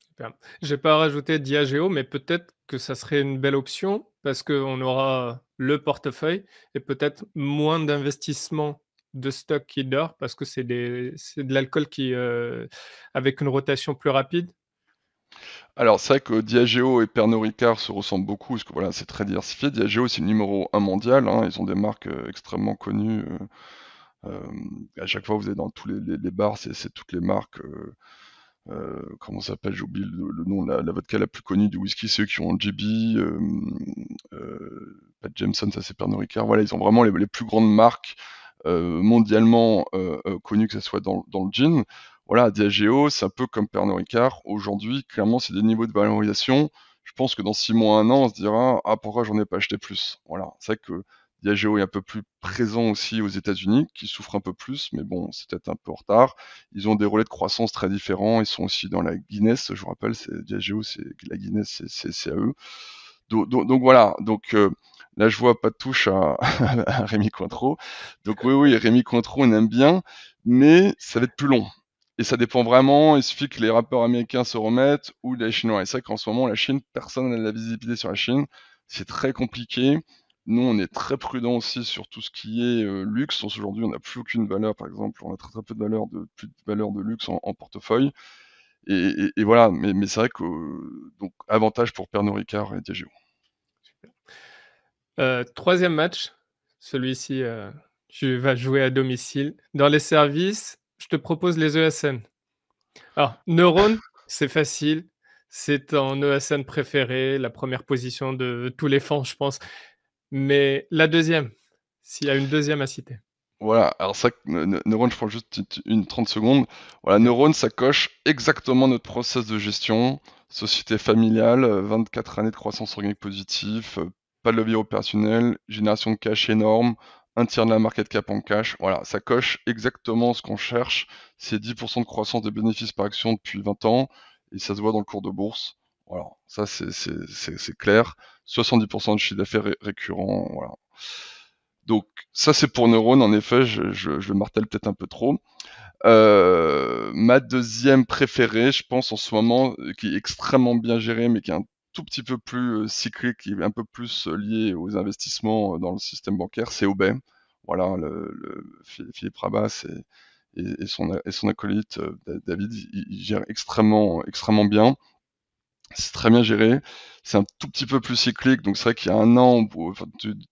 Super. J'ai pas rajouté Diageo, mais peut-être que ça serait une belle option parce qu'on aura le portefeuille et peut-être moins d'investissement de stock qui dort parce que c'est de l'alcool qui, avec une rotation plus rapide. Alors c'est vrai que Diageo et Pernod Ricard se ressemblent beaucoup, parce que voilà, c'est très diversifié. Diageo, c'est le numéro 1 mondial, hein, ils ont des marques extrêmement connues. À chaque fois, vous êtes dans tous les bars, c'est toutes les marques. Comment ça s'appelle? J'ai oublié le nom. La vodka la plus connue du whisky, c'est eux qui ont JB, pas Jameson, ça c'est Pernod Ricard. Voilà, ils ont vraiment les plus grandes marques mondialement connues, que ce soit dans le gin. Voilà, Diageo, c'est un peu comme Pernod Ricard. Aujourd'hui, clairement, c'est des niveaux de valorisation. Je pense que dans 6 mois, 1 an, on se dira, ah, pourquoi j'en ai pas acheté plus? Voilà, c'est vrai que Diageo est un peu plus présent aussi aux États-Unis, qui souffre un peu plus, mais bon, c'est peut-être un peu en retard. Ils ont des relais de croissance très différents. Ils sont aussi dans la Guinness, je vous rappelle, c'est Diageo, c'est la Guinness, c'est à eux. Donc voilà. Donc là, je vois pas de touche à Rémy Cointreau. Donc oui, Rémy Cointreau, on aime bien, mais ça va être plus long. Et ça dépend vraiment. Il suffit que les rappeurs américains se remettent ou les Chinois. Et c'est vrai qu'en ce moment, la Chine, personne n'a de la visibilité sur la Chine. C'est très compliqué. Nous, on est très prudent aussi sur tout ce qui est luxe. Aujourd'hui, on n'a plus aucune valeur, par exemple, on a très peu de valeur plus de valeur de luxe en portefeuille. Et voilà, mais c'est vrai que donc avantage pour Pernod Ricard et Diageo. 3e match, celui-ci, tu vas jouer à domicile. Dans les services, je te propose les ESN. Alors, Neuron, c'est facile, c'est ton ESN préféré, la première position de tous les fans, je pense. Mais la deuxième, s'il y a une deuxième à citer? Voilà, alors ça, Neuron, je prends juste une 30 secondes. Voilà, OK. Neuron, ça coche exactement notre process de gestion. Société familiale, 24 années de croissance organique positive, pas de levier opérationnel, génération de cash énorme, un tiers de la market cap en cash. Voilà, ça coche exactement ce qu'on cherche. C'est 10% de croissance des bénéfices par action depuis 20 ans, et ça se voit dans le cours de bourse. Voilà, ça c'est clair. 70% de chiffre d'affaires récurrent, voilà. Donc ça c'est pour Neuron, en effet, je le martèle peut-être un peu trop. Ma deuxième préférée, je pense en ce moment, qui est extrêmement bien gérée, mais qui est un tout petit peu plus cyclique, qui est un peu plus lié aux investissements dans le système bancaire, c'est Obey. Voilà, Philippe Rabas et son acolyte David, il gère extrêmement bien. c'est très bien géré. C'est un tout petit peu plus cyclique, donc c'est vrai qu'il y a un an, enfin,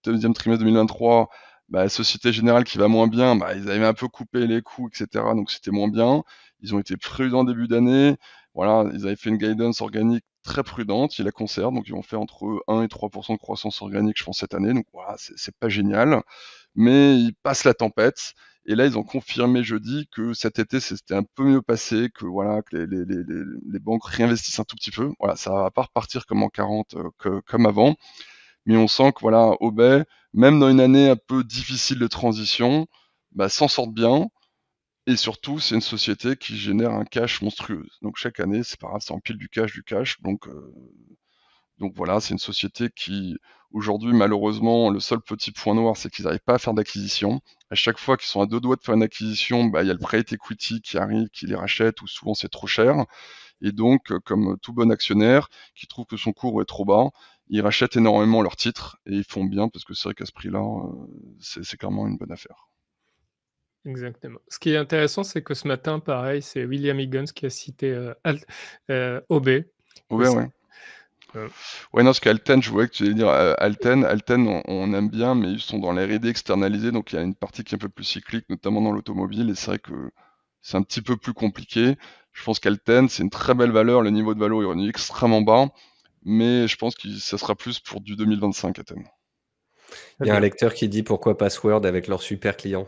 deuxième trimestre 2023, bah, Société Générale qui va moins bien, bah, ils avaient un peu coupé les coûts, etc. Donc c'était moins bien. Ils ont été prudents début d'année. Voilà, ils avaient fait une guidance organique très prudente, ils la conservent, donc ils vont faire entre 1 et 3% de croissance organique, je pense, cette année. Donc voilà, c'est pas génial, mais ils passent la tempête. Et là, ils ont confirmé jeudi que cet été, c'était un peu mieux passé, que voilà, que les banques réinvestissent un tout petit peu. Voilà, ça va pas repartir comme en 40, comme avant, mais on sent que voilà, Obey, même dans une année un peu difficile de transition, bah, s'en sortent bien. Et surtout, c'est une société qui génère un cash monstrueux. Donc chaque année, c'est pas grave, ça empile du cash, du cash. Donc voilà, c'est une société qui, aujourd'hui, malheureusement, le seul petit point noir, c'est qu'ils n'arrivent pas à faire d'acquisition. À chaque fois qu'ils sont à deux doigts de faire une acquisition, bah, il y a le private equity qui arrive, qui les rachète, ou souvent c'est trop cher. Et donc, comme tout bon actionnaire qui trouve que son cours est trop bas, ils rachètent énormément leurs titres et ils font bien parce que c'est vrai qu'à ce prix-là, c'est clairement une bonne affaire. Exactement. Ce qui est intéressant, c'est que ce matin, pareil, c'est William Higgins qui a cité, OB Ouais, aussi. ouais. Heu, Ouais, non, parce qu'Alten, je voyais que tu allais dire Alten. Alten, on aime bien, mais ils sont dans la R&D externalisée, donc il y a une partie qui est un peu plus cyclique, notamment dans l'automobile, et c'est vrai que c'est un petit peu plus compliqué. Je pense qu'Alten, c'est une très belle valeur, le niveau de valeur est revenu extrêmement bas, mais je pense que ça sera plus pour du 2025, Alten. Très Il y a un bien. lecteur qui dit pourquoi Password avec leurs super clients.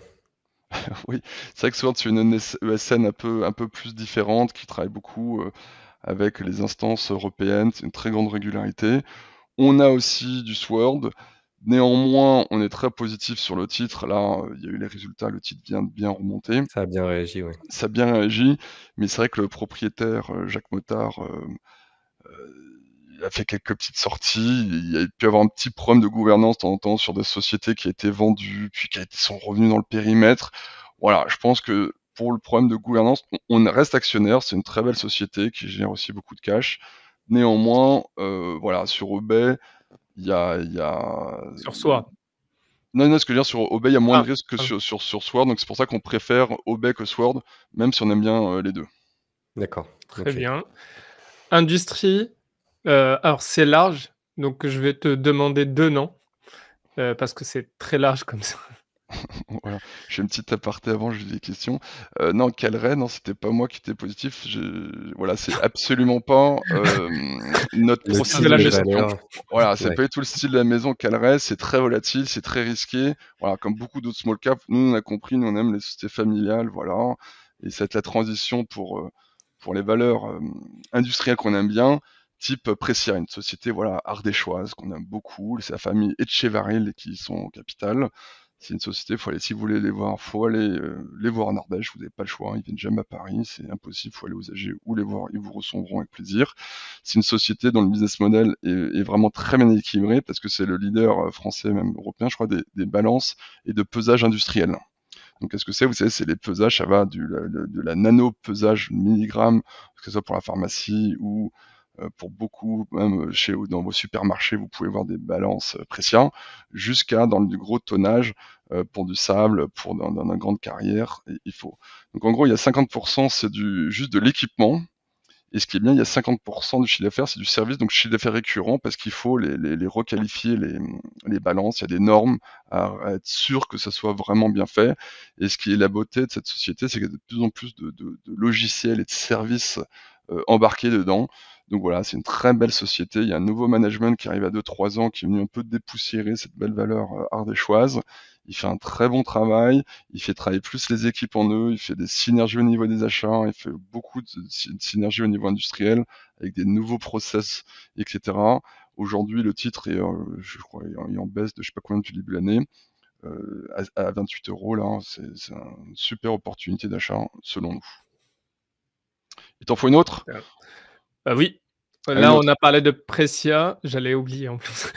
Oui, c'est vrai que Sword, c'est une ESN un peu plus différente, qui travaille beaucoup avec les instances européennes, c'est une très grande régularité. On a aussi du Sword. Néanmoins, on est très positif sur le titre. Là, il y a eu les résultats, le titre vient de bien remonter. Ça a bien réagi, oui. Ça a bien réagi, mais c'est vrai que le propriétaire, Jacques Mottard, il a fait quelques petites sorties. Il y a pu avoir un petit problème de gouvernance de temps en temps sur des sociétés qui étaient vendues, puis sont revenues dans le périmètre. Voilà, je pense que pour le problème de gouvernance, on reste actionnaire. C'est une très belle société qui génère aussi beaucoup de cash. Néanmoins, voilà, sur eBay, il y a... Sur soi. Non, non, ce que je veux dire, sur Obey, il y a moins de Ah, risques que ah, sur Sword, donc c'est pour ça qu'on préfère Obey que Sword, même si on aime bien les deux. D'accord. très Ok. bien. Industrie, alors c'est large, donc je vais te demander 2 noms, parce que c'est très large comme ça. Voilà. J'ai une petite aparté avant, j'ai des questions. Non, Calray, non, c'était pas moi qui étais positif. Voilà, c'est absolument pas notre Le Le style de profil la de type, les maison. gestion. valeurs. Voilà, c'est Ouais. pas du tout le style de la maison Calray, c'est très volatile, c'est très risqué. Voilà, comme beaucoup d'autres small caps, nous on a compris, nous on aime les sociétés familiales, voilà. Et ça va être la transition pour les valeurs industrielles qu'on aime bien, type Prescia, une société voilà ardéchoise qu'on aime beaucoup. C'est la famille Etchevaril qui y sont au capital. C'est une société, faut aller, si vous voulez les voir, faut aller les voir en Ardèche, vous n'avez pas le choix, ils viennent jamais à Paris, c'est impossible, faut aller aux AG ou les voir, ils vous recevront avec plaisir. C'est une société dont le business model est vraiment très bien équilibré parce que c'est le leader français, même européen, je crois, des balances et de pesage industriel. Donc, qu'est-ce que c'est? Vous savez, c'est les pesages, ça va de la nano-pesage milligramme, que ce soit pour la pharmacie ou pour beaucoup, même dans vos supermarchés, vous pouvez voir des balances Prescia, jusqu'à dans du gros tonnage pour du sable, pour dans une grande carrière, il faut. Donc, en gros, il y a 50%, c'est juste de l'équipement, et ce qui est bien, il y a 50% du chiffre d'affaires, c'est du service, donc chiffre d'affaires récurrent, parce qu'il faut les requalifier, les balances. Il y a des normes à être sûr que ça soit vraiment bien fait. Et ce qui est la beauté de cette société, c'est qu'il y a de plus en plus de logiciels et de services embarqués dedans. Donc voilà, c'est une très belle société. Il y a un nouveau management qui arrive à 2-3 ans, qui est venu un peu dépoussiérer cette belle valeur ardéchoise. Il fait un très bon travail, il fait travailler plus les équipes en eux, il fait des synergies au niveau des achats, il fait beaucoup de synergies au niveau industriel, avec des nouveaux process, etc. Aujourd'hui, le titre est, je crois, est en baisse de je sais pas combien depuis le début de l'année, à 28 euros, là, c'est une super opportunité d'achat, selon nous. Il t'en faut une autre? Oui, Ah, une là, on autre. a parlé de Precia, j'allais oublier en plus.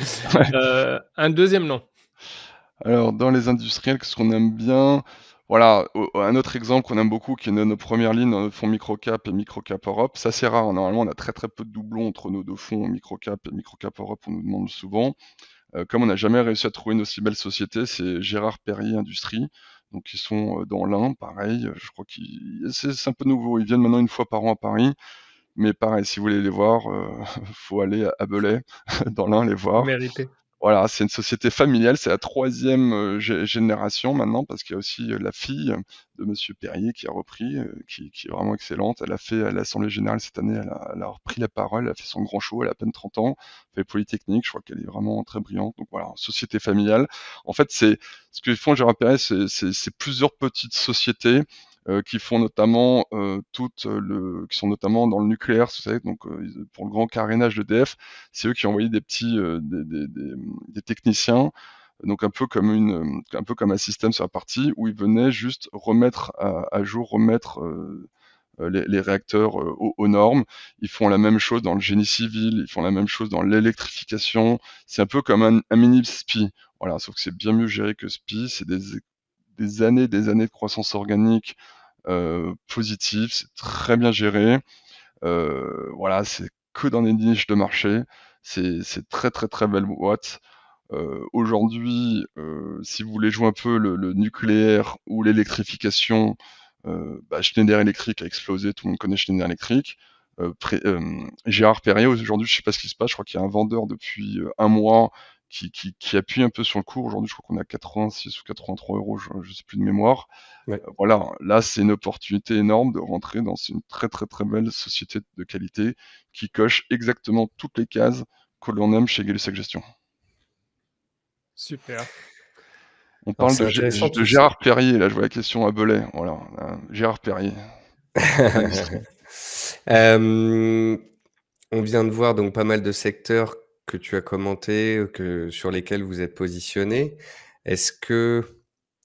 Un deuxième nom. Alors, dans les industriels, qu'est-ce qu'on aime bien? Voilà, un autre exemple qu'on aime beaucoup, qui est nos premières lignes dans notre fonds microcap et microcap Europe. Ça, c'est rare. Normalement, on a très très peu de doublons entre nos deux fonds microcap et microcap Europe, on nous demande souvent. Comme on n'a jamais réussi à trouver une aussi belle société, c'est Gérard Perrier Industrie. Donc, ils sont dans l'Ain, pareil. Je crois c'est un peu nouveau. Ils viennent maintenant une fois par an à Paris. mais pareil, si vous voulez les voir, faut aller à Belay, dans l'Ain, les voir. Mérité. Voilà, c'est une société familiale, c'est la troisième génération maintenant, parce qu'il y a aussi la fille de Monsieur Perrier qui a repris, qui est vraiment excellente. Elle a fait à l'Assemblée générale cette année, elle a repris la parole, elle a fait son grand show, elle a à peine 30 ans, elle fait Polytechnique, je crois qu'elle est vraiment très brillante. Donc voilà, société familiale. En fait, c'est ce que font Gérard Perrier, c'est plusieurs petites sociétés qui font notamment qui sont notamment dans le nucléaire, vous savez, donc pour le grand carénage d'EDF, c'est eux qui ont envoyé des petits des techniciens, donc un peu comme un système sur la partie où ils venaient juste remettre à jour, remettre les réacteurs aux normes. Ils font la même chose dans le génie civil, ils font la même chose dans l'électrification. C'est un peu comme un mini SPI. Voilà, sauf que c'est bien mieux géré que SPI. C'est des années de croissance organique positive. C'est très bien géré. Voilà, c'est que dans des niches de marché. C'est très très très belle boîte. Aujourd'hui, si vous voulez jouer un peu le nucléaire ou l'électrification, Schneider Electric a explosé, tout le monde connaît Schneider Electric. Gérard Perrier, aujourd'hui, je sais pas ce qui se passe, je crois qu'il y a un vendeur depuis un mois qui appuie un peu sur le cours. Aujourd'hui, je crois qu'on est à 86 ou 83 euros, je sais plus de mémoire. Ouais. Voilà, là, c'est une opportunité énorme de rentrer dans une très très très belle société de qualité qui coche exactement toutes les cases que l'on aime chez Gay-Lussac Gestion. Super. On Alors, parle c'est intéressant de tout ça. Gérard Perrier, là je vois la question à Belay, voilà, Gérard Perrier. On vient de voir donc pas mal de secteurs que tu as commentés, sur lesquels vous êtes positionné. Est-ce que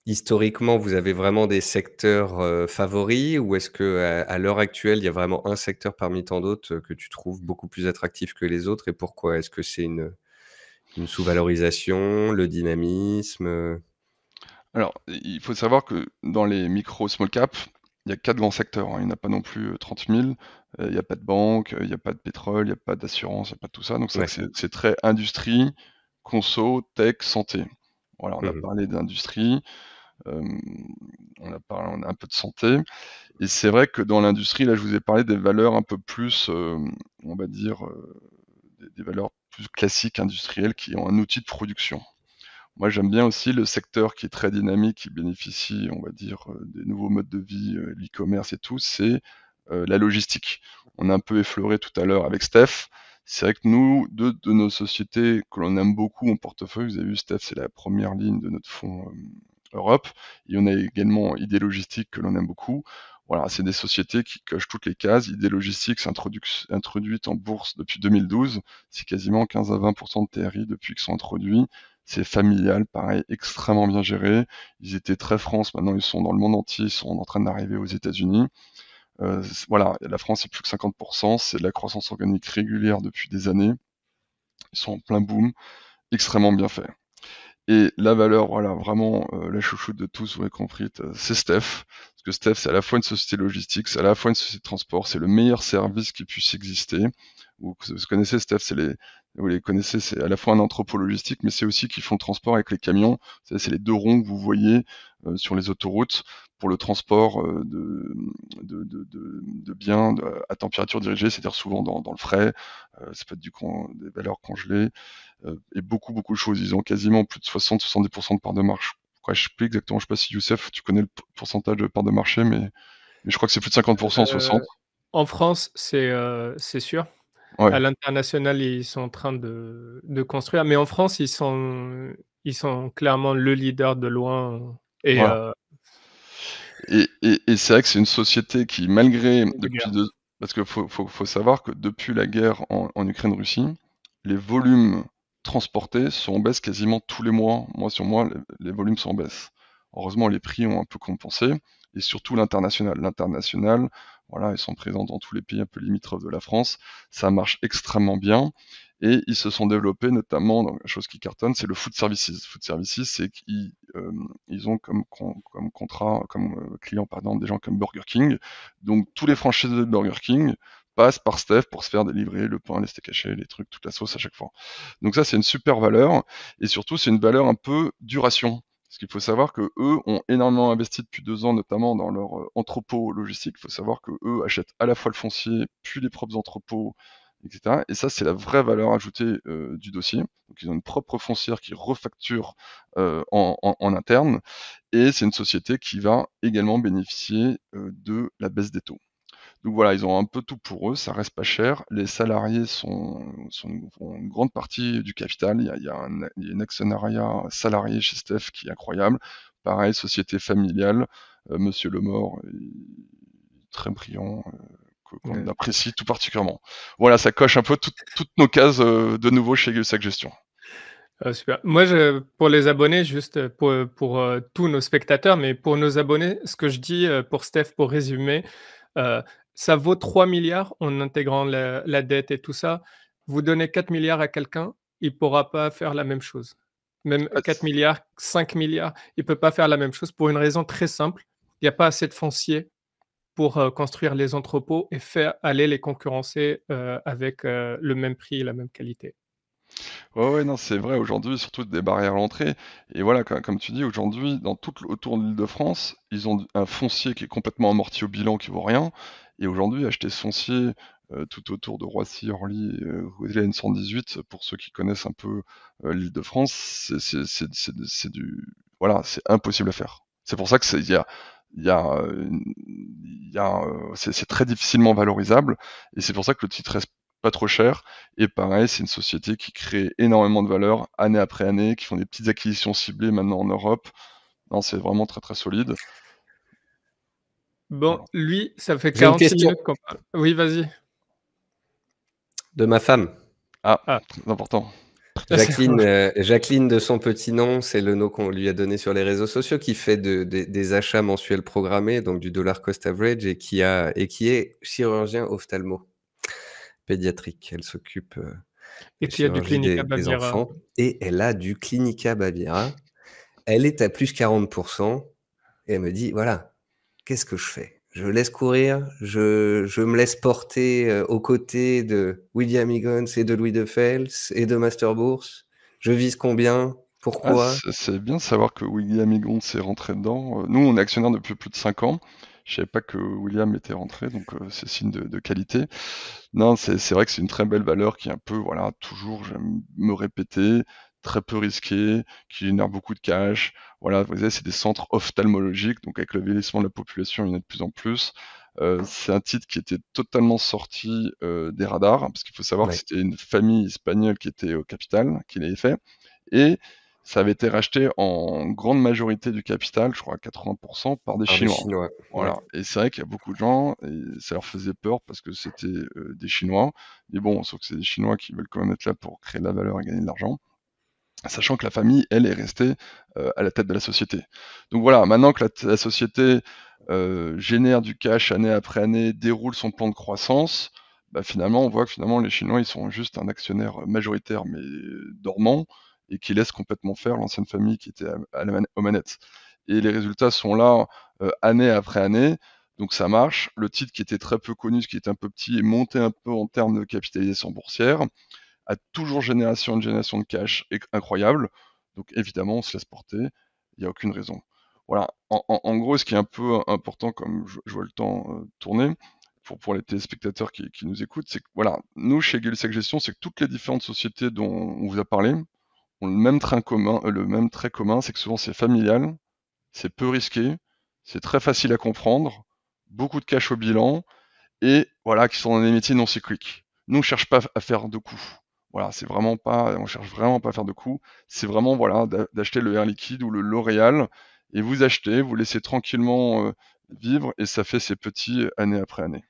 historiquement, vous avez vraiment des secteurs favoris, ou est-ce que à l'heure actuelle, il y a vraiment un secteur parmi tant d'autres que tu trouves beaucoup plus attractif que les autres, et pourquoi? Est-ce que c'est une sous-valorisation, le dynamisme? Alors, il faut savoir que dans les micro small cap, il y a 4 grands secteurs, hein. Il n'y en a pas non plus 30 000. Il n'y a pas de banque, il n'y a pas de pétrole, il n'y a pas d'assurance, il n'y a pas de tout ça. Donc c'est vrai Ouais. que c'est très industrie, conso, tech, santé. Voilà, on a Mmh. parlé d'industrie, on a un peu de santé. Et c'est vrai que dans l'industrie, là, je vous ai parlé des valeurs un peu plus, on va dire, des valeurs plus classiques industrielles qui ont un outil de production. Moi, j'aime bien aussi le secteur qui est très dynamique, qui bénéficie, on va dire, des nouveaux modes de vie, l'e-commerce et tout, c'est la logistique. On a un peu effleuré tout à l'heure avec Steph. C'est vrai que nous, deux de nos sociétés que l'on aime beaucoup en portefeuille, vous avez vu, Steph, c'est la première ligne de notre fonds Europe. Et on a également ID Logistique que l'on aime beaucoup. Voilà, c'est des sociétés qui cochent toutes les cases. ID Logistique s'est introduite en bourse depuis 2012. C'est quasiment 15 à 20% de TRI depuis qu'ils sont introduits. C'est familial, pareil, extrêmement bien géré. Ils étaient très France, maintenant ils sont dans le monde entier, ils sont en train d'arriver aux États-Unis. Voilà, la France c'est plus que 50%, c'est de la croissance organique régulière depuis des années. Ils sont en plein boom, extrêmement bien fait. Et la valeur, voilà, vraiment la chouchoute de tous, vous avez compris, c'est Steph. Parce que Steph, c'est à la fois une société logistique, c'est à la fois une société de transport, c'est le meilleur service qui puisse exister. Vous connaissez Steph, vous les connaissez, c'est à la fois un entrepôt logistique, mais c'est aussi qu'ils font le transport avec les camions. C'est les deux ronds que vous voyez sur les autoroutes pour le transport de biens à température dirigée, c'est-à-dire souvent dans le frais. Ça peut être des valeurs congelées et beaucoup de choses. Ils ont quasiment plus de 60-70% de part de marché. Après, je sais plus exactement, je sais pas si Youssef, tu connais le pourcentage de part de marché, mais je crois que c'est plus de 50%, 60. En France, c'est sûr. Ouais, À l'international, ils sont en train de construire, mais en France, ils sont clairement le leader de loin et voilà. Et c'est vrai que c'est une société qui, malgré de depuis guerre. deux, parce que faut savoir que depuis la guerre en Ukraine-Russie, les volumes transportés sont en baisse quasiment tous les mois. Mois sur mois, les volumes sont en baisse. Heureusement, les prix ont un peu compensé, et surtout l'international. L'international, voilà, ils sont présents dans tous les pays un peu limitrophes de la France. Ça marche extrêmement bien. Et ils se sont développés notamment dans la chose qui cartonne, c'est le food services. Food services, c'est qu'ils ils ont comme contrat, comme client, pardon, des gens comme Burger King. Donc tous les franchisés de Burger King passent par Steph pour se faire délivrer le pain, les steaks hachés, les trucs, toute la sauce à chaque fois. Donc ça, c'est une super valeur. Et surtout, c'est une valeur un peu duration. Parce qu'il faut savoir que eux ont énormément investi depuis 2 ans, notamment dans leur entrepôt logistique. Il faut savoir que eux achètent à la fois le foncier, puis les propres entrepôts, etc. Et ça, c'est la vraie valeur ajoutée du dossier. Donc, ils ont une propre foncière qui refacture en interne. Et c'est une société qui va également bénéficier de la baisse des taux. Donc voilà, ils ont un peu tout pour eux, ça reste pas cher. Les salariés font une grande partie du capital. Il y a un actionnariat salarié chez Steph qui est incroyable. Pareil, société familiale. Monsieur Lemort est très brillant, qu'on Ouais. apprécie tout particulièrement. Voilà, ça coche un peu toutes nos cases de nouveau chez Gay-Lussac Gestion. Super. Moi, pour les abonnés, juste pour tous nos spectateurs, mais pour nos abonnés, ce que je dis pour Steph, pour résumer, euh, ça vaut 3 milliards en intégrant la dette et tout ça. Vous donnez 4 milliards à quelqu'un, il ne pourra pas faire la même chose. Même Ah, 4 milliards, 5 milliards, il ne peut pas faire la même chose pour une raison très simple. Il n'y a pas assez de foncier pour construire les entrepôts et faire aller les concurrencer avec le même prix et la même qualité. Ouais, ouais, non, c'est vrai, aujourd'hui, surtout des barrières à l'entrée. Et voilà, comme tu dis, aujourd'hui, autour de l'Île-de-France, ils ont un foncier qui est complètement amorti au bilan, qui vaut rien. Et aujourd'hui, acheter ce foncier tout autour de Roissy, Orly, la N118, pour ceux qui connaissent un peu l'Île-de-France, voilà, c'est impossible à faire. C'est pour ça que il y a, c'est très difficilement valorisable. Et c'est pour ça que le titre reste pas trop cher. Et pareil, c'est une société qui crée énormément de valeur année après année, qui font des petites acquisitions ciblées maintenant en Europe. Non, c'est vraiment très très solide. Bon, Voilà. lui, ça fait J'ai une 46 question minutes qu'on parle. Oui, vas-y. de ma femme. Ah, Ah, très important. c'est Jacqueline, Jacqueline de son petit nom, c'est le nom qu'on lui a donné sur les réseaux sociaux, qui fait des achats mensuels programmés, donc du dollar cost average, et qui est chirurgien ophtalmo pédiatrique. Elle s'occupe de et la qui a du chirurgie Clinica des Baviera. enfants et elle a du Clinica Baviera. Elle est à plus 40% et elle me dit, voilà, qu'est-ce que je fais? Je laisse courir, je me laisse porter aux côtés de William Higgins et de Louis de Fels et de Master Bourse. Je vise combien? Ah, Pourquoi? c'est bien de savoir que William Higgins est rentré dedans. Nous, on est actionnaire depuis plus de 5 ans. Je savais pas que William était rentré, donc c'est signe de qualité. Non, c'est vrai que c'est une très belle valeur qui est un peu, voilà, toujours, j'aime me répéter, très peu risqué, qui génère beaucoup de cash. Voilà, vous savez, c'est des centres ophtalmologiques, donc avec le vieillissement de la population, il y en a de plus en plus. C'est un titre qui était totalement sorti des radars, hein, parce qu'il faut savoir que Ouais. c'était une famille espagnole qui était au capital, qui l'avait fait, et ça avait été racheté en grande majorité du capital, je crois à 80%, par des Par des Chinois. Chinois. Ouais. Voilà. Et c'est vrai qu'il y a beaucoup de gens, et ça leur faisait peur parce que c'était des Chinois. Mais bon, sauf que c'est des Chinois qui veulent quand même être là pour créer de la valeur et gagner de l'argent. Sachant que la famille, elle, est restée à la tête de la société. Donc voilà, maintenant que la société génère du cash année après année, déroule son plan de croissance, bah finalement, on voit que finalement les Chinois, ils sont juste un actionnaire majoritaire, mais dormant, et qui laisse complètement faire l'ancienne famille qui était aux manettes. Et les résultats sont là année après année. Donc ça marche. Le titre qui était très peu connu, ce qui était un peu petit, est monté un peu en termes de capitalisation boursière, a toujours génération de génération de cash incroyable. Donc évidemment, on se laisse porter. Il n'y a aucune raison. Voilà. En gros, ce qui est un peu important, comme je vois le temps tourner, pour les téléspectateurs qui nous écoutent, c'est que voilà, nous chez Gay-Lussac Gestion, c'est que toutes les différentes sociétés dont on vous a parlé ont le même trait commun, c'est que souvent c'est familial, c'est peu risqué, c'est très facile à comprendre, beaucoup de cash au bilan, et voilà, qui sont dans des métiers non cycliques. Nous, on cherche pas à faire de coups. Voilà, c'est vraiment pas, on cherche vraiment pas à faire de coups. C'est vraiment, voilà, d'acheter le Air Liquide ou le L'Oréal, et vous achetez, vous laissez tranquillement vivre, et ça fait ses petits année après année.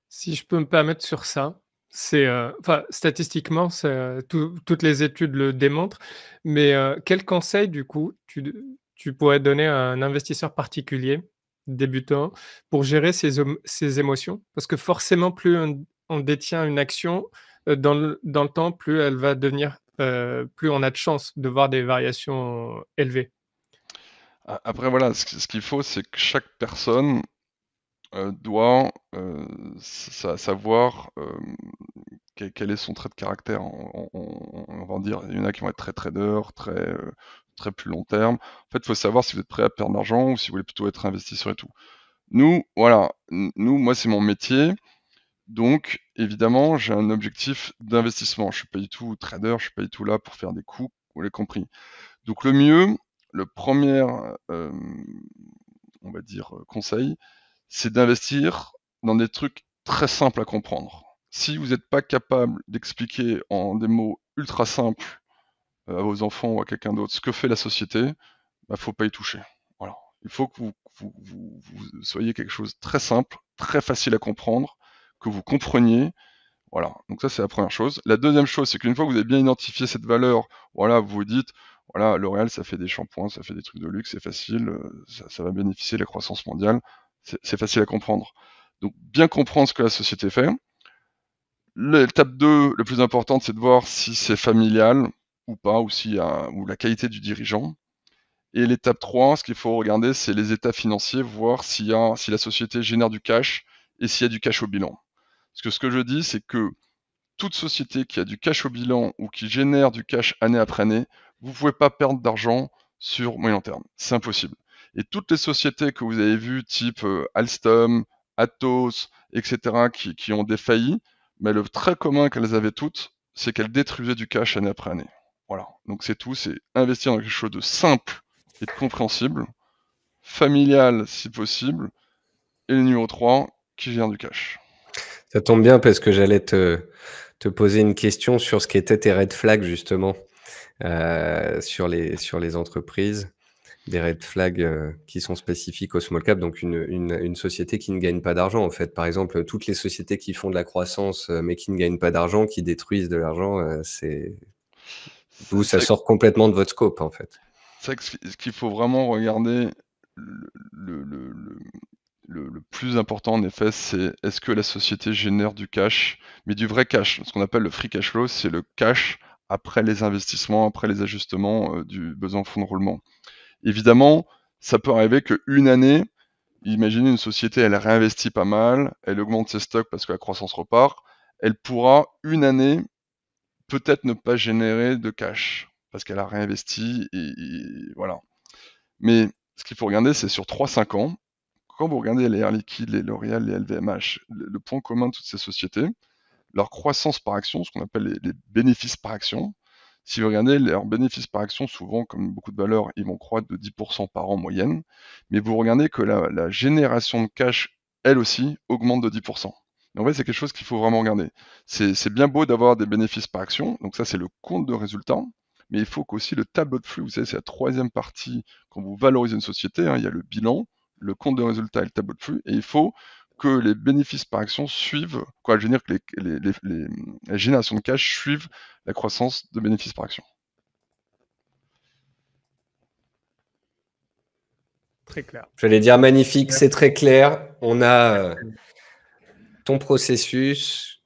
Si je peux me permettre sur ça, c'est, enfin, statistiquement, toutes les études le démontrent, mais quel conseil, du coup, tu pourrais donner à un investisseur particulier, débutant, pour gérer ses émotions? Parce que forcément, plus on détient une action, dans le temps, plus elle va devenir, plus on a de chances de voir des variations élevées. Après, voilà, ce qu'il faut, c'est que chaque personne doit savoir quel est son trait de caractère. On va en dire, il y en a qui vont être très traders, très plus long terme. En fait, il faut savoir si vous êtes prêt à perdre de l'argent ou si vous voulez plutôt être investisseur et tout. Nous, voilà, moi, c'est mon métier. Donc, évidemment, j'ai un objectif d'investissement. Je suis pas du tout trader, je suis pas du tout là pour faire des coups, vous l'avez compris. Donc, le premier, on va dire, conseil, c'est d'investir dans des trucs très simples à comprendre. Si vous n'êtes pas capable d'expliquer en des mots ultra simples à vos enfants ou à quelqu'un d'autre ce que fait la société, bah, faut pas y toucher. Voilà. Il faut que vous soyez quelque chose de très simple, très facile à comprendre, que vous compreniez. Voilà. Donc ça, c'est la première chose. La deuxième chose, c'est qu'une fois que vous avez bien identifié cette valeur, voilà, vous vous dites, voilà, L'Oréal, ça fait des shampoings, ça fait des trucs de luxe, c'est facile, ça va bénéficier de la croissance mondiale. C'est facile à comprendre. Donc, bien comprendre ce que la société fait. L'étape 2, le plus importante, c'est de voir si c'est familial ou pas, ou la qualité du dirigeant. Et l'étape 3, ce qu'il faut regarder, c'est les états financiers, voir si la société génère du cash et s'il y a du cash au bilan. Parce que ce que je dis, c'est que toute société qui a du cash au bilan ou qui génère du cash année après année, vous ne pouvez pas perdre d'argent sur moyen terme. C'est impossible. Et toutes les sociétés que vous avez vues, type Alstom, Atos, etc., qui ont défailli, mais le trait commun qu'elles avaient toutes, c'est qu'elles détruisaient du cash année après année. Voilà. Donc c'est tout, c'est investir dans quelque chose de simple et de compréhensible, familial si possible, et le numéro 3, qui gère du cash. Ça tombe bien parce que j'allais te poser une question sur ce qu'étaient tes red flags justement sur les entreprises. Des red flags qui sont spécifiques au small cap, donc une société qui ne gagne pas d'argent en fait. Par exemple, toutes les sociétés qui font de la croissance mais qui ne gagnent pas d'argent, qui détruisent de l'argent, ça sort complètement de votre scope en fait. C'est vrai que ce qu'il faut vraiment regarder, le plus important en effet, c'est est-ce que la société génère du cash, mais du vrai cash. Ce qu'on appelle le free cash flow, c'est le cash après les investissements, après les ajustements du besoin de fonds de roulement. Évidemment, ça peut arriver qu'une année, imaginez une société, elle réinvestit pas mal, elle augmente ses stocks parce que la croissance repart, elle pourra une année peut-être ne pas générer de cash parce qu'elle a réinvesti et voilà. Mais ce qu'il faut regarder, c'est sur 3-5 ans. Quand vous regardez les Air Liquide, les L'Oréal, les LVMH, le point commun de toutes ces sociétés, leur croissance par action, ce qu'on appelle les bénéfices par action, si vous regardez leurs bénéfices par action, souvent, comme beaucoup de valeurs, ils vont croître de 10% par an en moyenne, mais vous regardez que la génération de cash, elle aussi, augmente de 10%. Et en fait, c'est quelque chose qu'il faut vraiment regarder. C'est bien beau d'avoir des bénéfices par action, donc ça, c'est le compte de résultat, mais il faut qu'aussi le tableau de flux, vous savez, c'est la troisième partie quand vous valorisez une société, hein, il y a le bilan, le compte de résultat et le tableau de flux, et il faut que les bénéfices par action suivent, quoi, je veux dire que la génération de cash suivent la croissance de bénéfices par action. Très clair. J'allais dire magnifique, c'est très clair. On a ton processus,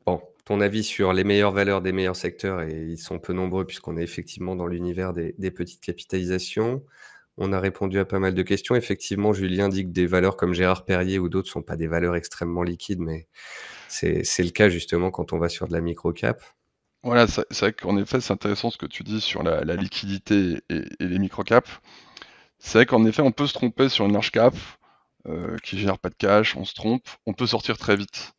bon, ton avis sur les meilleures valeurs des meilleurs secteurs, et ils sont peu nombreux puisqu'on est effectivement dans l'univers des petites capitalisations. On a répondu à pas mal de questions. Effectivement, Julien dit que des valeurs comme Gérard Perrier ou d'autres ne sont pas des valeurs extrêmement liquides, mais c'est le cas justement quand on va sur de la micro-cap. Voilà, c'est vrai qu'en effet, c'est intéressant ce que tu dis sur la liquidité et les micro-caps. C'est vrai qu'en effet, on peut se tromper sur une large cap qui génère pas de cash, on se trompe, on peut sortir très vite.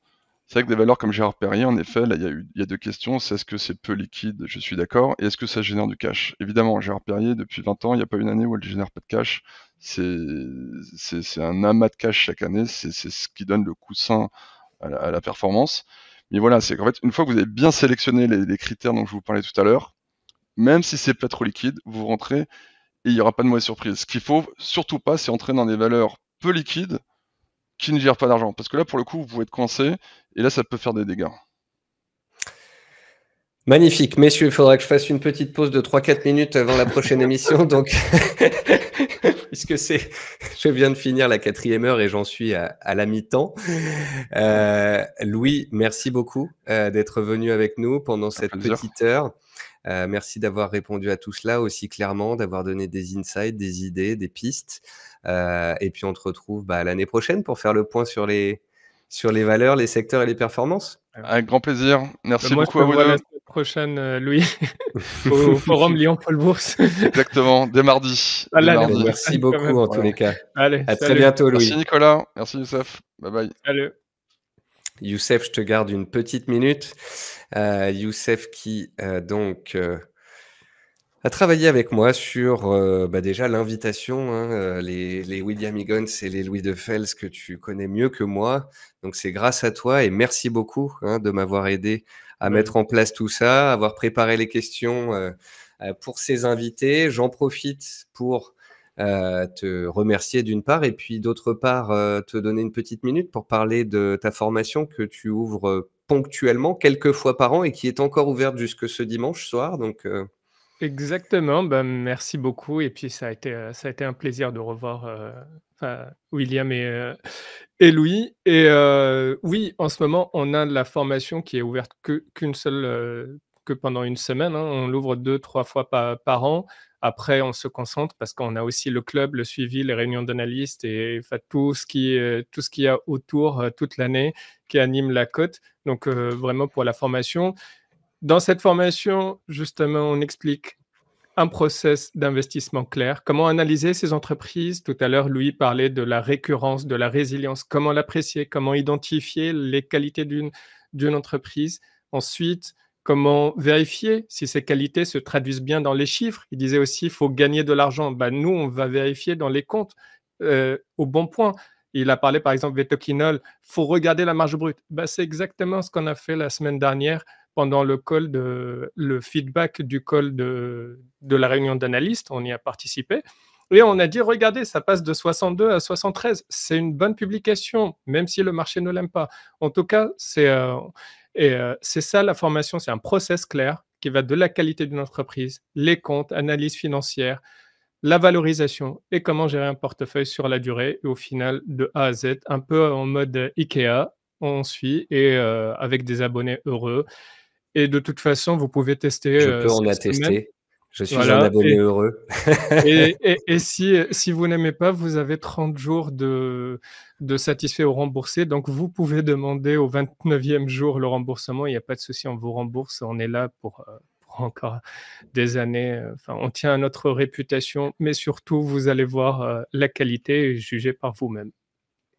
C'est vrai que des valeurs comme Gérard Perrier, en effet, là, il y a deux questions. C'est est-ce que c'est peu liquide? Je suis d'accord. Et est-ce que ça génère du cash? Évidemment, Gérard Perrier, depuis 20 ans, il n'y a pas une année où elle génère pas de cash. C'est un amas de cash chaque année. C'est ce qui donne le coussin à la performance. Mais voilà, c'est qu'en fait, une fois que vous avez bien sélectionné les critères dont je vous parlais tout à l'heure, même si c'est pas trop liquide, vous rentrez et il n'y aura pas de mauvaise surprise. Ce qu'il faut surtout pas, c'est entrer dans des valeurs peu liquides qui ne gèrent pas d'argent. Parce que là, pour le coup, vous pouvez être coincé et là, ça peut faire des dégâts. Magnifique. Messieurs, il faudra que je fasse une petite pause de 3-4 minutes avant la prochaine émission. Donc, puisque je viens de finir la 4e heure et j'en suis à la mi-temps. Louis, merci beaucoup d'être venu avec nous pendant cette petite heure. Merci d'avoir répondu à tout cela aussi clairement, d'avoir donné des insights, des idées, des pistes. Et puis, on te retrouve l'année prochaine pour faire le point sur les sur les valeurs, les secteurs et les performances. Avec grand plaisir. Bah, Merci moi, je beaucoup te à vous vois la 2. semaine prochaine, Louis, au forum Lyon-Pôle Bourse. Exactement, dès mardi. À Dès l'année mardi. Merci prochaine quand beaucoup même. en tous Voilà. les cas. Allez, À très salut. bientôt, Merci Louis. Nicolas, merci Youssef. Bye bye. Salut. Youssef, je te garde une petite minute. Youssef qui a travaillé avec moi sur déjà l'invitation, hein, les William Higgins et les Louis de Fels que tu connais mieux que moi. Donc c'est grâce à toi et merci beaucoup hein, de m'avoir aidé à Ouais. mettre en place tout ça, avoir préparé les questions pour ces invités. J'en profite pour te remercier d'une part et puis d'autre part te donner une petite minute pour parler de ta formation que tu ouvres ponctuellement, quelques fois par an et qui est encore ouverte jusque ce dimanche soir. Donc Exactement, bah, merci beaucoup et puis ça a été un plaisir de revoir, William et Louis et oui, en ce moment, on a la formation qui est ouverte que pendant une semaine, hein. On l'ouvre 2-3 fois par an. Après, on se concentre parce qu'on a aussi le club, le suivi, les réunions d'analystes et enfin tout ce qu'il y a autour, toute l'année qui anime la cote. Donc vraiment pour la formation. Dans cette formation, justement, on explique un process d'investissement clair. Comment analyser ces entreprises? Tout à l'heure, Louis parlait de la récurrence, de la résilience. Comment l'apprécier? Comment identifier les qualités d'une entreprise? Ensuite, comment vérifier si ces qualités se traduisent bien dans les chiffres? Il disait aussi, il faut gagner de l'argent. Bah, nous, on va vérifier dans les comptes au bon point. Il a parlé, par exemple, Vetoquinol, faut regarder la marge brute. Bah, c'est exactement ce qu'on a fait la semaine dernière pendant le feedback du call de la réunion d'analystes, on y a participé. Et on a dit, regardez, ça passe de 62 à 73. C'est une bonne publication, même si le marché ne l'aime pas. En tout cas, c'est ça la formation, c'est un process clair qui va de la qualité d'une entreprise, les comptes, analyse financière, la valorisation et comment gérer un portefeuille sur la durée. Et au final, de A à Z, un peu en mode Ikea, on suit et avec des abonnés heureux. Et de toute façon, vous pouvez tester, je peux en cette semaine. attester. Je suis un Voilà abonné heureux. et si vous n'aimez pas, vous avez 30 jours de satisfait ou remboursé. Donc vous pouvez demander au 29e jour le remboursement. Il n'y a pas de souci, on vous rembourse. On est là pour encore des années. Enfin, on tient à notre réputation, mais surtout, vous allez voir, la qualité jugée par vous-même.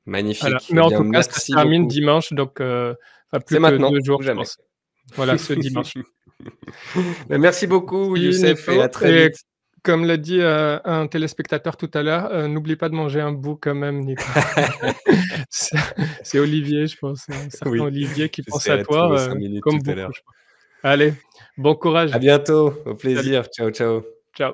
Voilà. Magnifique. Mais Eh en bien, tout cas, ça se merci termine beaucoup. dimanche, donc C'est plus que maintenant 2 jours, ou je jamais. pense. Voilà, ce dimanche. Merci beaucoup, Merci Youssef, et Nico à très et vite. comme l'a dit, un téléspectateur tout à l'heure, n'oublie pas de manger un bout quand même, Nico. C'est c'est Olivier, je pense, un certain Oui, Olivier qui pense à j'essaierai de trouver toi, 5 minutes comme tout à beaucoup, l'heure. je crois. Allez, bon À courage. bientôt, au Salut. plaisir. Ciao, ciao. Ciao.